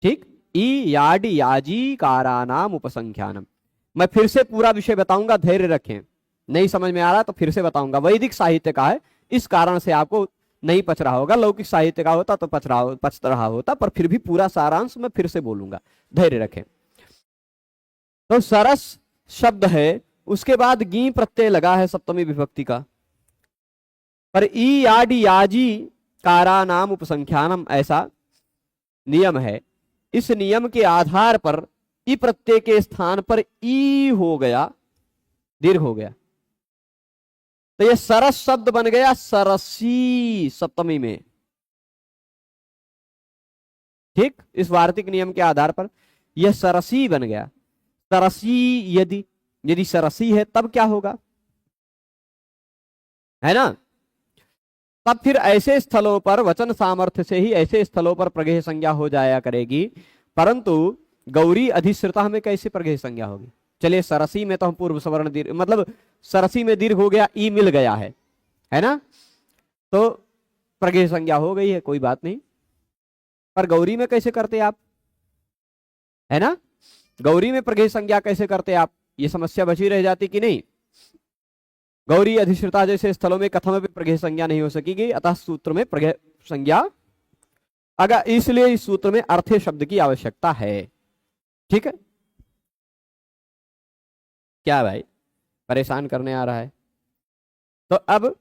Speaker 1: ठीक, ई याडी याजी काराणाम उपसंख्यानम। मैं फिर से पूरा विषय बताऊंगा, धैर्य रखें, नहीं समझ में आ रहा तो फिर से बताऊंगा। वैदिक साहित्य का है, इस कारण से आपको नहीं पच रहा होगा, लौकिक साहित्य का होता तो पच रहा होता, पर फिर भी पूरा सारांश मैं फिर से बोलूंगा, धैर्य रखें। तो सरस शब्द है, उसके बाद गी प्रत्यय लगा है सप्तमी विभक्ति का, पर ई याडी याजी कारा नाम उपसंख्यानम, ऐसा नियम है। इस नियम के आधार पर ई प्रत्यय के स्थान पर ई हो गया, दीर्घ हो गया, तो ये सरस शब्द बन गया सरसी सप्तमी में, ठीक, इस वार्तिक नियम के आधार पर यह सरसी बन गया। सरसी यदि सरसी है तब क्या होगा, है ना। तब फिर ऐसे स्थलों पर वचन सामर्थ्य से ही ऐसे स्थलों पर प्रगृह संज्ञा हो जाया करेगी, परंतु गौरी अधिश्रिता में कैसे प्रगृह संज्ञा होगी। चलिए सरसी में तो हम पूर्व सवर्ण दीर्घ, मतलब सरसी में दीर्घ हो गया, ई मिल गया है ना, तो प्रगृह संज्ञा हो गई है, कोई बात नहीं। पर गौरी में कैसे करते आप, है ना, गौरी में प्रगृह संज्ञा कैसे करते आप, ये समस्या बची रह जाती कि नहीं। गौरी अधिश्रिता जैसे स्थलों में कथम भी प्रगृह संज्ञा नहीं हो सकेगी, अतः सूत्र में प्रगृह संज्ञा, अगर इसलिए इस सूत्र में अर्थे शब्द की आवश्यकता है, ठीक है। क्या भाई परेशान करने आ रहा है। तो अब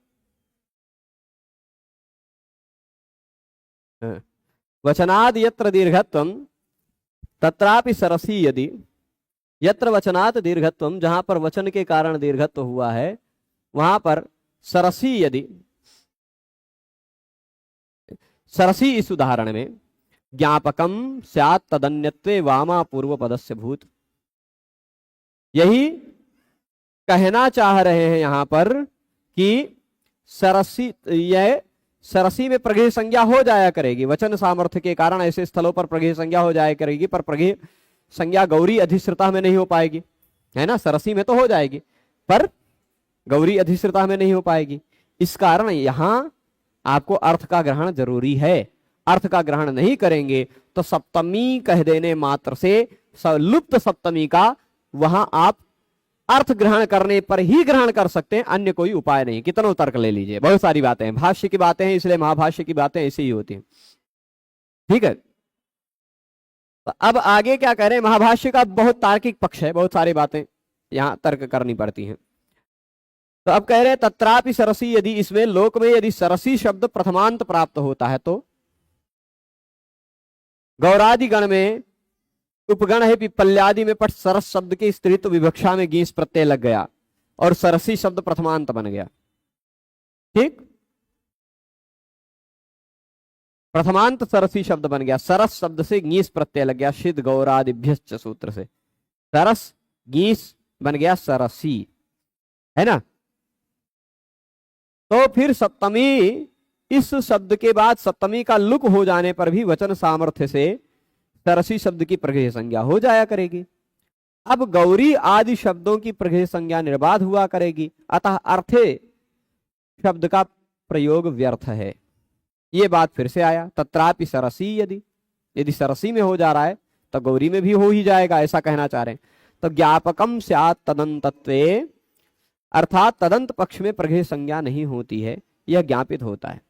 Speaker 1: वचनाद यत्र दीर्घत्वम तत्रापि सरसी यदि, यत्र वचनात् दीर्घत्वम, जहां पर वचन के कारण दीर्घत्व हुआ है वहां पर सरसी यदि, सरसी इस उदाहरण में ज्ञापकम स्यात् तदन्यत्वे वामा पूर्व पदस्य भूत, यही कहना चाह रहे हैं यहां पर कि सरसी, यह सरसी में प्रगृह संज्ञा हो जाया करेगी, वचन सामर्थ्य के कारण ऐसे स्थलों पर प्रगृह संज्ञा हो जाया करेगी, पर प्रगृह संज्ञा गौरी अधिश्रिता में नहीं हो पाएगी, है ना। सरसी में तो हो जाएगी पर गौरी अधिश्रिता में नहीं हो पाएगी। इस कारण यहां आपको अर्थ का ग्रहण जरूरी है, अर्थ का ग्रहण नहीं करेंगे तो सप्तमी कह देने मात्र से लुप्त सप्तमी का वहां आप अर्थ ग्रहण करने पर ही ग्रहण कर सकते हैं, अन्य कोई उपाय नहीं। कितना तर्क ले लीजिए, बहुत सारी बातें हैं, भाष्य की बातें हैं, इसलिए महाभाष्य की बातें ऐसी ही होती हैं, ठीक है। तो अब आगे क्या कह रहे हैं, महाभाष्य का बहुत तार्किक पक्ष है, बहुत सारी बातें यहां तर्क करनी पड़ती हैं। तो अब कह रहे हैं तत्रापि सरसी यदि, इसमें लोक में यदि सरसी शब्द प्रथमांत प्राप्त होता है तो गौरादि गण में उपगण है पिप्पल्यादि में पट सरस शब्द के स्त्रीत्व विवक्षा में गीस प्रत्यय लग गया और सरसी शब्द प्रथमांत बन गया। ठीक, प्रथमांत सरसी शब्द बन गया, सरस शब्द से गीस प्रत्यय लग गया सिद्ध गौरादिभ्यश्च सूत्र से, सरस गीस बन गया सरसी, है ना। तो फिर सप्तमी, इस शब्द के बाद सप्तमी का लुक हो जाने पर भी वचन सामर्थ्य से सरसी शब्द की प्रगृह संज्ञा हो जाया करेगी। अब गौरी आदि शब्दों की प्रगृह संज्ञा निर्बाध हुआ करेगी, अतः अर्थे शब्द का प्रयोग व्यर्थ है। ये बात फिर से आया, तत्रापि सरसी, यदि सरसी में हो जा रहा है तो गौरी में भी हो ही जाएगा, ऐसा कहना चाह रहे हैं। तो ज्ञापकम स्यात् तदंतत्वे, अर्थात तदंत पक्ष में प्रगृह संज्ञा नहीं होती है, यह ज्ञापित होता है।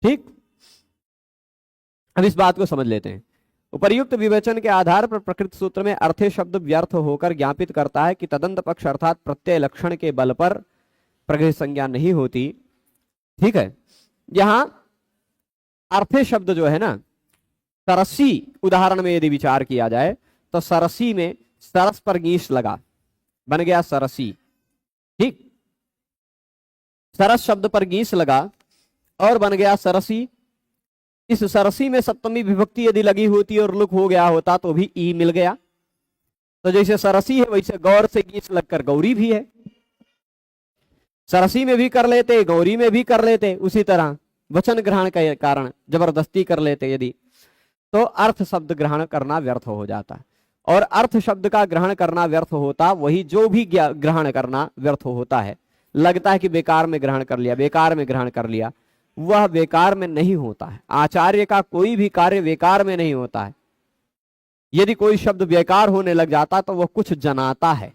Speaker 1: ठीक, अब इस बात को समझ लेते हैं। उपर्युक्त विवेचन के आधार पर प्रकृत सूत्र में अर्थे शब्द व्यर्थ होकर ज्ञापित करता है कि तदंत पक्ष अर्थात प्रत्यय लक्षण के बल पर प्रगृह संज्ञा नहीं होती। ठीक है, यहां अर्थे शब्द जो है ना, सरसी उदाहरण में यदि विचार किया जाए तो सरसी में सरस पर गीस लगा, बन गया सरसी। ठीक, सरस शब्द पर गीस लगा और बन गया सरसी। इस सरसी में सप्तमी विभक्ति यदि लगी होती और लुक हो गया होता तो भी ई मिल गया। तो जैसे सरसी है वैसे गौर से गीस लगकर गौरी भी है, सरसी में भी कर लेते, गौरी में भी कर लेते, उसी तरह वचन ग्रहण के कारण जबरदस्ती कर लेते यदि, तो अर्थ शब्द ग्रहण करना व्यर्थ हो जाता। और अर्थ शब्द का ग्रहण करना व्यर्थ होता, वही जो भी ग्रहण करना व्यर्थ होता है। लगता है कि बेकार में ग्रहण कर लिया, बेकार में ग्रहण कर लिया, वह बेकार में नहीं होता है। आचार्य का कोई भी कार्य बेकार में नहीं होता है। यदि कोई शब्द बेकार होने लग जाता तो वह कुछ जनाता है।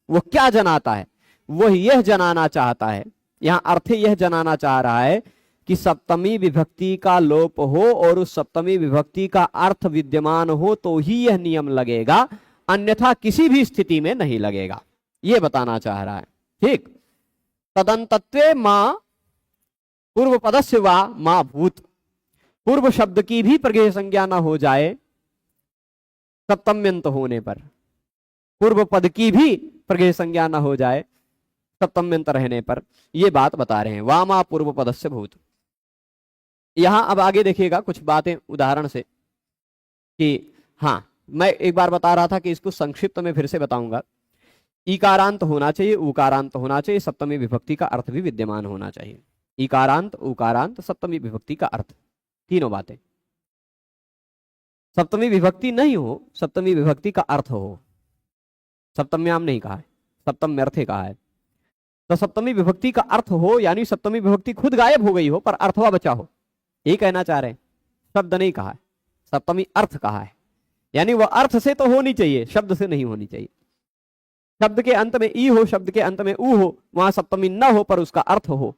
Speaker 1: वह क्या जनाता है? वह यह जनाना चाहता है, यहां अर्थ यह जनाना चाह रहा है कि सप्तमी विभक्ति का लोप हो और उस सप्तमी विभक्ति का अर्थ विद्यमान हो तो ही यह नियम लगेगा, अन्यथा किसी भी स्थिति में नहीं लगेगा, यह बताना चाह रहा है। ठीक, तदंतत्वे मां पूर्व पदस्य वा मां भूत, पूर्व शब्द की भी प्रगृह संज्ञा न हो जाए सप्तम्यंत होने पर, पूर्व पद की भी प्रगृह संज्ञा न हो जाए सप्तम्यंत रहने पर, यह बात बता रहे हैं। वामा पूर्व पदस्य भूत। यहां अब आगे देखिएगा कुछ बातें उदाहरण से कि हाँ, मैं एक बार बता रहा था कि इसको संक्षिप्त में फिर से बताऊंगा। इकारांत होना चाहिए, उकारांत होना चाहिए, सप्तमी विभक्ति का अर्थ भी विद्यमान होना चाहिए। इकारांत, उकारांत, सप्तमी विभक्ति का अर्थ, तीनों बातें। सप्तमी विभक्ति नहीं हो, सप्तमी विभक्ति का अर्थ हो। सप्तम्याम नहीं कहा है, सप्तम्यर्थे कहा है। तो सप्तमी विभक्ति का अर्थ हो, यानी सप्तमी विभक्ति खुद गायब हो गई हो पर अर्थवा बचा हो, ये कहना चाह रहे हैं। शब्द नहीं कहा है, सप्तमी अर्थ कहा है, यानी वह अर्थ से तो होनी चाहिए, शब्द से नहीं होनी चाहिए। शब्द के अंत में ई हो, शब्द के अंत में ऊ हो, वहां सप्तमी न हो पर उसका अर्थ हो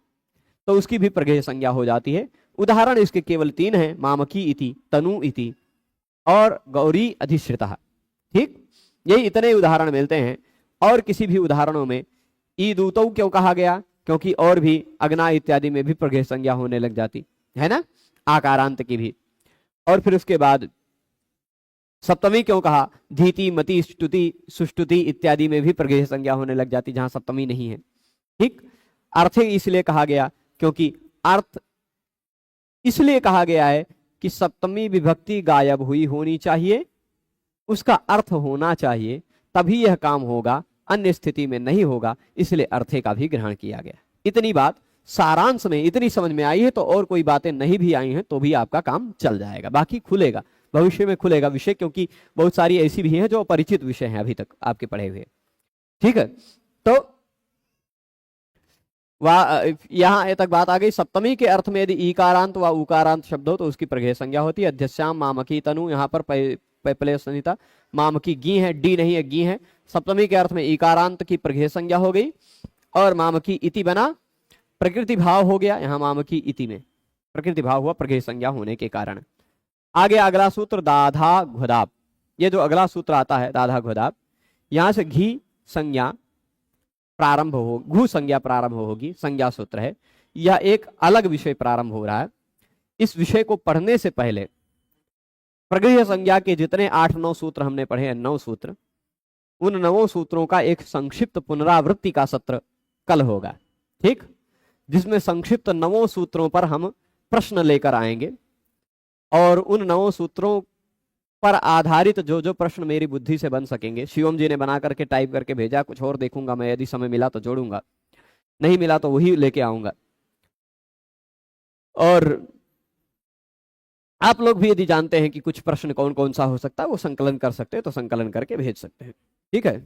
Speaker 1: तो उसकी भी प्रगृह संज्ञा हो जाती है। उदाहरण इसके केवल 3 हैं, मामकी इति, तनु इति और गौरी अधिश्रिता। ठीक, यही इतने उदाहरण मिलते हैं। और किसी भी उदाहरणों में ई दूतौ क्यों कहा गया? क्योंकि और भी अग्ना इत्यादि में भी प्रगृह संज्ञा होने लग जाती है ना, आकारांत की भी। और फिर उसके बाद सप्तमी क्यों कहा? धीति, मति, स्तुति, सुष्टुति इत्यादि में भी प्रगृह संज्ञा होने लग जाती जहां सप्तमी नहीं है। ठीक, अर्थ इसलिए कहा गया क्योंकि अर्थ इसलिए कहा गया है कि सप्तमी विभक्ति गायब हुई होनी चाहिए, उसका अर्थ होना चाहिए, तभी यह काम होगा, अन्य स्थिति में नहीं होगा, इसलिए अर्थे का भी ग्रहण किया गया। इतनी बात सारांश में इतनी समझ में आई है, तो और कोई बातें नहीं भी आई हैं तो भी आपका काम चल जाएगा। बाकी खुलेगा, भविष्य में खुलेगा विषय, क्योंकि बहुत सारी ऐसी भी हैं जो अपरिचित विषय हैं अभी तक आपके पढ़े हुए। ठीक है, तो यहां तक बात आ गई। सप्तमी के अर्थ में यदि ईकारांत व उकारांत शब्द हो तो उसकी प्रगृह संज्ञा होती है। अध्यस्याम मामकी तनु, यहाँ पर पैपले संहिता मामकी गी है, डी नहीं है, गी है। सप्तमी के अर्थ में ईकारांत की प्रगृह संज्ञा हो गई और मामकी इति बना, प्रकृति भाव हो गया। यहाँ मामकी इति में प्रकृति भाव हुआ प्रगृह संज्ञा होने के कारण। आगे अगला सूत्र दाधा घुदाप। ये जो अगला सूत्र आता है दाधा घुदाप, यहां से घी संज्ञा प्रारंभ हो, घु संज्ञा प्रारंभ होगी, संज्ञा सूत्र है। यह एक अलग विषय प्रारंभ हो रहा है। इस विषय को पढ़ने से पहले प्रगृह्य संज्ञा के जितने 8-9 सूत्र हमने पढ़े हैं, 9 सूत्र, उन 9 सूत्रों का एक संक्षिप्त पुनरावृत्ति का सत्र कल होगा, ठीक, जिसमें संक्षिप्त 9 सूत्रों पर हम प्रश्न लेकर आएंगे और उन 9 सूत्रों पर आधारित जो जो प्रश्न मेरी बुद्धि से बन सकेंगे, शिवम जी ने बना करके टाइप करके भेजा, कुछ और देखूंगा मैं, यदि समय मिला तो जोड़ूंगा, नहीं मिला तो वही लेके आऊंगा। और आप लोग भी यदि जानते हैं कि कुछ प्रश्न कौन कौन सा हो सकता है, वो संकलन कर सकते हैं तो संकलन करके भेज सकते हैं, ठीक है।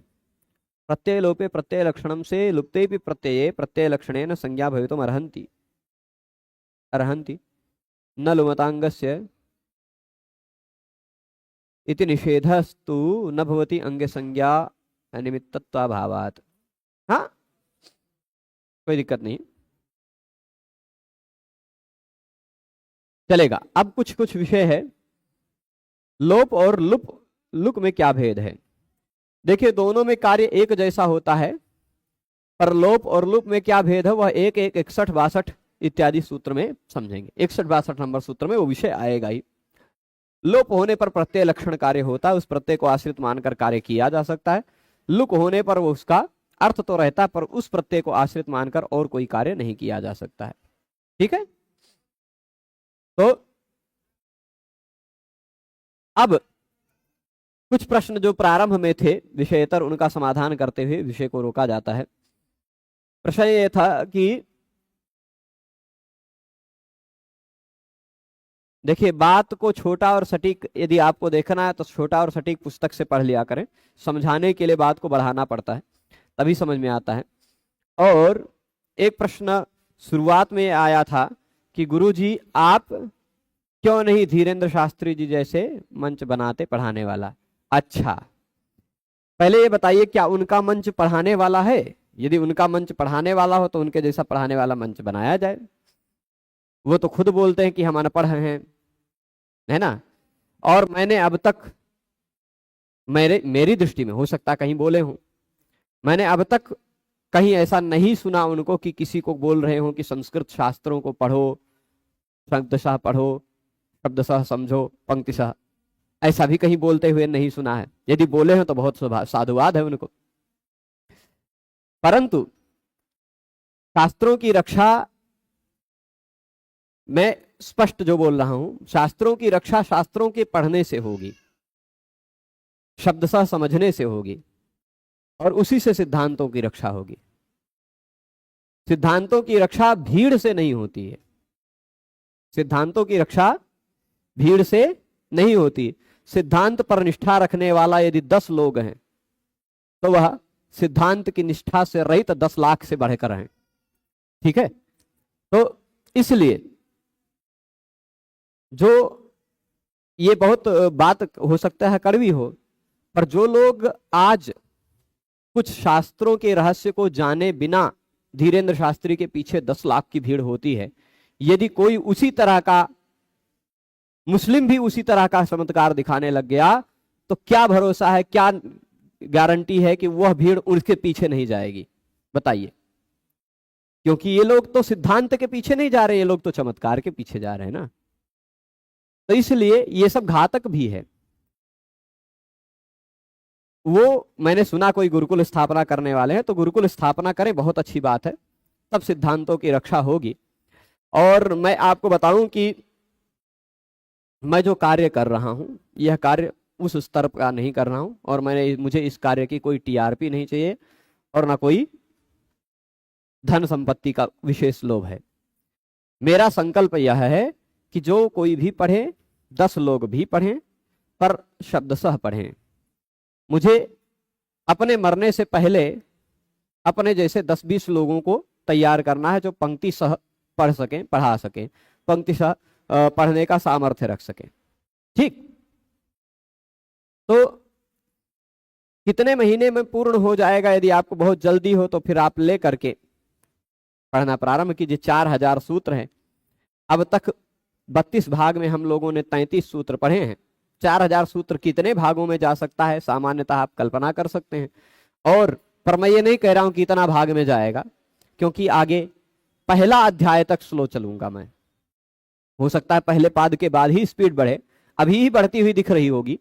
Speaker 1: प्रत्यय लोपे प्रत्यय लक्षणम से लुप्ते भी प्रत्यये प्रत्यय लक्षणेन संज्ञा भवितुम अर्हन्ति अर्हन्ति न लुमतांगस्य इति निषेधस्तु न भवति अंग संज्ञा निमित्तत्वाभावात्। हाँ, कोई दिक्कत नहीं, चलेगा। अब कुछ कुछ विषय है, लोप और लुक में क्या भेद है। देखिए, दोनों में कार्य एक जैसा होता है, पर लोप और लुप में क्या भेद है वह 1, 1, 61, 62 इत्यादि सूत्र में समझेंगे। 61, 62 नंबर सूत्र में वो विषय आएगा ही। लोप होने पर प्रत्यय लक्षण कार्य होता है, उस प्रत्यय को आश्रित मानकर कार्य किया जा सकता है। लुक होने पर वो उसका अर्थ तो रहता है, पर उस प्रत्यय को आश्रित मानकर और कोई कार्य नहीं किया जा सकता है, ठीक है। तो अब कुछ प्रश्न जो प्रारंभ में थे विषयतर, उनका समाधान करते हुए विषय को रोका जाता है। प्रश्न ये था कि देखिए, बात को छोटा और सटीक यदि आपको देखना है तो छोटा और सटीक पुस्तक से पढ़ लिया करें। समझाने के लिए बात को बढ़ाना पड़ता है, तभी समझ में आता है। और एक प्रश्न शुरुआत में आया था कि गुरुजी आप क्यों नहीं धीरेन्द्र शास्त्री जी जैसे मंच बनाते पढ़ाने वाला। अच्छा, पहले ये बताइए, क्या उनका मंच पढ़ाने वाला है? यदि उनका मंच पढ़ाने वाला हो तो उनके जैसा पढ़ाने वाला मंच बनाया जाए। वो तो खुद बोलते हैं कि हम अनपढ़ हैं, है ना। और मैंने अब तक, मेरी दृष्टि में, हो सकता कहीं बोले हूं, मैंने अब तक कहीं ऐसा नहीं सुना उनको कि किसी को बोल रहे हो कि संस्कृत शास्त्रों को पढ़ो, शब्दशः पढ़ो, शब्दशः समझो, पंक्तिशः, ऐसा भी कहीं बोलते हुए नहीं सुना है। यदि बोले हैं तो बहुत साधुवाद है उनको। परंतु शास्त्रों की रक्षा, मैं स्पष्ट जो बोल रहा हूं, शास्त्रों की रक्षा शास्त्रों के पढ़ने से होगी, शब्दशः समझने से होगी, और उसी से सिद्धांतों की रक्षा होगी। सिद्धांतों की रक्षा भीड़ से नहीं होती है, सिद्धांतों की रक्षा भीड़ से नहीं होती। सिद्धांत पर निष्ठा रखने वाला यदि 10 लोग हैं तो वह सिद्धांत की निष्ठा से रहित 10 लाख से बढ़कर हैं, ठीक है। तो इसलिए जो ये बहुत बात हो सकता है कड़वी हो, पर जो लोग आज कुछ शास्त्रों के रहस्य को जाने बिना धीरेन्द्र शास्त्री के पीछे 10 लाख की भीड़ होती है, यदि कोई उसी तरह का मुस्लिम भी उसी तरह का चमत्कार दिखाने लग गया तो क्या भरोसा है, क्या गारंटी है कि वह भीड़ उसके पीछे नहीं जाएगी? बताइए। क्योंकि ये लोग तो सिद्धांत के पीछे नहीं जा रहे, ये लोग तो चमत्कार के पीछे जा रहे हैं ना। तो इसलिए ये सब घातक भी है। वो मैंने सुना कोई गुरुकुल स्थापना करने वाले हैं, तो गुरुकुल स्थापना करें, बहुत अच्छी बात है, तब सिद्धांतों की रक्षा होगी। और मैं आपको बताऊं कि मैं जो कार्य कर रहा हूं, यह कार्य उस स्तर का नहीं कर रहा हूं, और मुझे इस कार्य की कोई टीआरपी नहीं चाहिए और ना कोई धन संपत्ति का विशेष लोभ है। मेरा संकल्प यह है कि जो कोई भी पढ़े, 10 लोग भी पढ़ें, पर शब्दशः पढ़ें। मुझे अपने मरने से पहले अपने जैसे 10-20 लोगों को तैयार करना है जो पंक्ति सह पढ़ सकें, पढ़ा सकें, पंक्ति सह पढ़ने का सामर्थ्य रख सकें, ठीक। तो कितने महीने में पूर्ण हो जाएगा? यदि आपको बहुत जल्दी हो तो फिर आप ले करके पढ़ना प्रारंभ कीजिए। 4000 सूत्र हैं। अब तक 32 भाग में हम लोगों ने 33 सूत्र पढ़े हैं। 4000 सूत्र कितने भागों में जा सकता है, सामान्यतः आप कल्पना कर सकते हैं। और पर मैं ये नहीं कह रहा हूं कि इतना भाग में जाएगा, क्योंकि आगे पहला अध्याय तक स्लो चलूंगा मैं। हो सकता है पहले पाद के बाद ही स्पीड बढ़े। अभी ही बढ़ती हुई दिख रही होगी,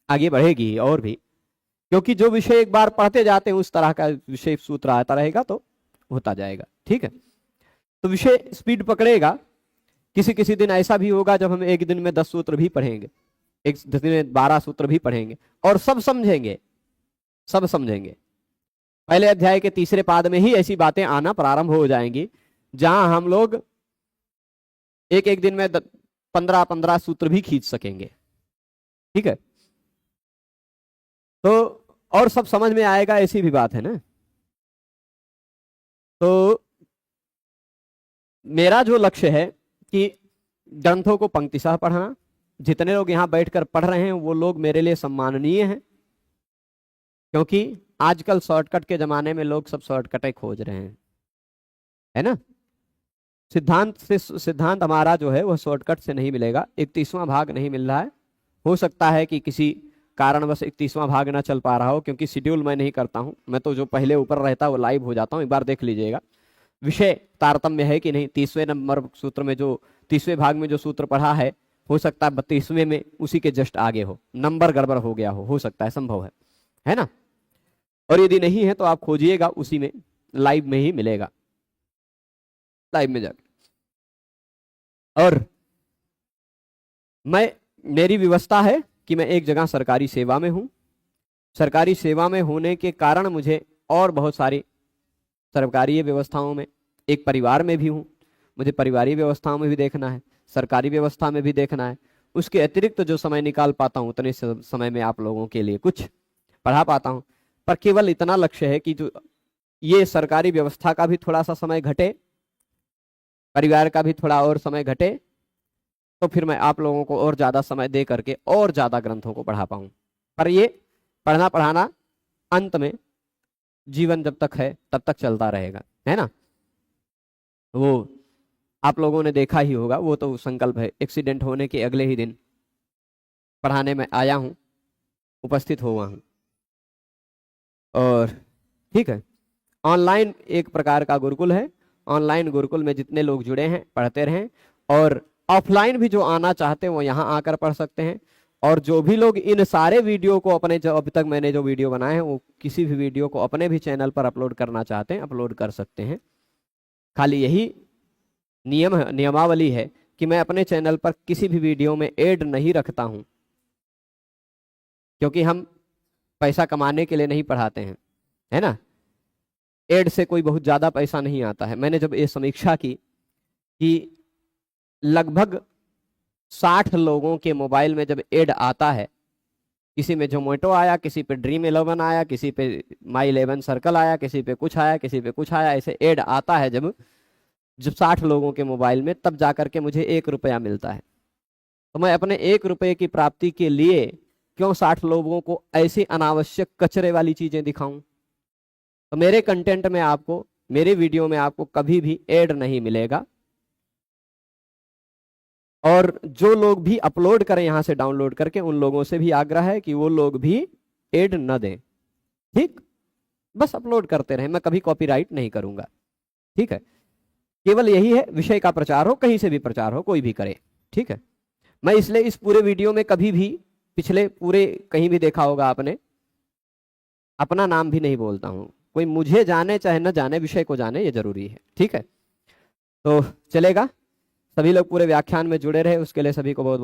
Speaker 1: आगे बढ़ेगी ही और भी, क्योंकि जो विषय एक बार पढ़ते जाते हैं उस तरह का विषय सूत्र आता रहेगा तो होता जाएगा। ठीक है, तो विषय स्पीड पकड़ेगा। किसी किसी दिन ऐसा भी होगा जब हम एक दिन में 10 सूत्र भी पढ़ेंगे, एक दिन में 12 सूत्र भी पढ़ेंगे और सब समझेंगे, सब समझेंगे। पहले अध्याय के तीसरे पाद में ही ऐसी बातें आना प्रारंभ हो जाएंगी जहां हम लोग एक एक दिन में 15-15 सूत्र भी खींच सकेंगे। ठीक है, तो और सब समझ में आएगा, ऐसी भी बात है ना। तो मेरा जो लक्ष्य है कि ग्रंथों को पंक्तिशः पढ़ना, जितने लोग यहां बैठकर पढ़ रहे हैं वो लोग मेरे लिए सम्माननीय हैं, क्योंकि आजकल शॉर्टकट के जमाने में लोग सब शॉर्टकट खोज रहे हैं, है ना। सिद्धांत हमारा जो है वह शॉर्टकट से नहीं मिलेगा। 31वां भाग नहीं मिल रहा है, हो सकता है कि किसी कारणवश 31वां भाग ना चल पा रहा हो, क्योंकि शेड्यूल मैं नहीं करता हूं, मैं तो जो पहले ऊपर रहता है वो लाइव हो जाता हूं, एक बार देख लीजिएगा। विषय तारतम्य है कि नहीं, 30वें नंबर सूत्र में जो 30वें भाग में जो सूत्र पढ़ा है, हो सकता है 32वें में उसी के जस्ट आगे हो, नंबर गड़बड़ हो गया हो सकता है, संभव है ना। और यदि नहीं है तो आप खोजिएगा, उसी में लाइव में ही मिलेगा, लाइव में जाकर। और मेरी व्यवस्था है कि मैं एक जगह सरकारी सेवा में हूं, सरकारी सेवा में होने के कारण मुझे और बहुत सारी सरकारी व्यवस्थाओं में, एक परिवार में भी हूं, मुझे परिवारीय व्यवस्थाओं में भी देखना है, सरकारी व्यवस्था में भी देखना है। उसके अतिरिक्त जो समय निकाल पाता हूं उतने समय में आप लोगों के लिए कुछ पढ़ा पाता हूं। पर केवल इतना लक्ष्य है कि जो ये सरकारी व्यवस्था का भी थोड़ा सा समय घटे, परिवार का भी थोड़ा और समय घटे, तो फिर मैं आप लोगों को और ज्यादा समय दे करके और ज्यादा ग्रंथों को पढ़ा पाऊं। पर ये पढ़ना पढ़ाना अंत में जीवन जब तक है तब तक चलता रहेगा, है ना। वो आप लोगों ने देखा ही होगा, वो तो संकल्प है। एक्सीडेंट होने के अगले ही दिन पढ़ाने में आया हूं, उपस्थित हुआ हूं। और ठीक है, ऑनलाइन एक प्रकार का गुरुकुल है, ऑनलाइन गुरुकुल में जितने लोग जुड़े हैं पढ़ते रहें, और ऑफलाइन भी जो आना चाहते हैं वो यहाँ आकर पढ़ सकते हैं। और जो भी लोग इन सारे वीडियो को अपने, जो अभी तक मैंने जो वीडियो बनाए हैं, वो किसी भी वीडियो को अपने भी चैनल पर अपलोड करना चाहते हैं अपलोड कर सकते हैं। खाली यही नियमावली है कि मैं अपने चैनल पर किसी भी वीडियो में ऐड नहीं रखता हूं, क्योंकि हम पैसा कमाने के लिए नहीं पढ़ाते हैं, है ना। ऐड से कोई बहुत ज्यादा पैसा नहीं आता है। मैंने जब ये समीक्षा की कि लगभग 60 लोगों के मोबाइल में जब ऐड आता है, किसी में जोमेटो आया, किसी पे ड्रीम 11 आया, किसी पे माई 11 सर्कल आया, किसी पे कुछ आया, किसी पे कुछ आया, ऐसे ऐड आता है जब 60 लोगों के मोबाइल में, तब जाकर के मुझे 1 रुपया मिलता है। तो मैं अपने 1 रुपये की प्राप्ति के लिए क्यों 60 लोगों को ऐसी अनावश्यक कचरे वाली चीजें दिखाऊं। तो मेरे कंटेंट में आपको, मेरे वीडियो में आपको कभी भी ऐड नहीं मिलेगा। और जो लोग भी अपलोड करें यहां से डाउनलोड करके, उन लोगों से भी आग्रह है कि वो लोग भी ऐड न दें। ठीक, बस अपलोड करते रहें, मैं कभी कॉपीराइट नहीं करूंगा। ठीक है, केवल यही है, विषय का प्रचार हो, कहीं से भी प्रचार हो, कोई भी करे। ठीक है, मैं इसलिए इस पूरे वीडियो में कभी भी, पिछले पूरे कहीं भी देखा होगा आपने, अपना नाम भी नहीं बोलता हूं। कोई मुझे जाने चाहे न जाने, विषय को जाने, ये जरूरी है। ठीक है, तो चलेगा। सभी लोग पूरे व्याख्यान में जुड़े रहे, उसके लिए सभी को बहुत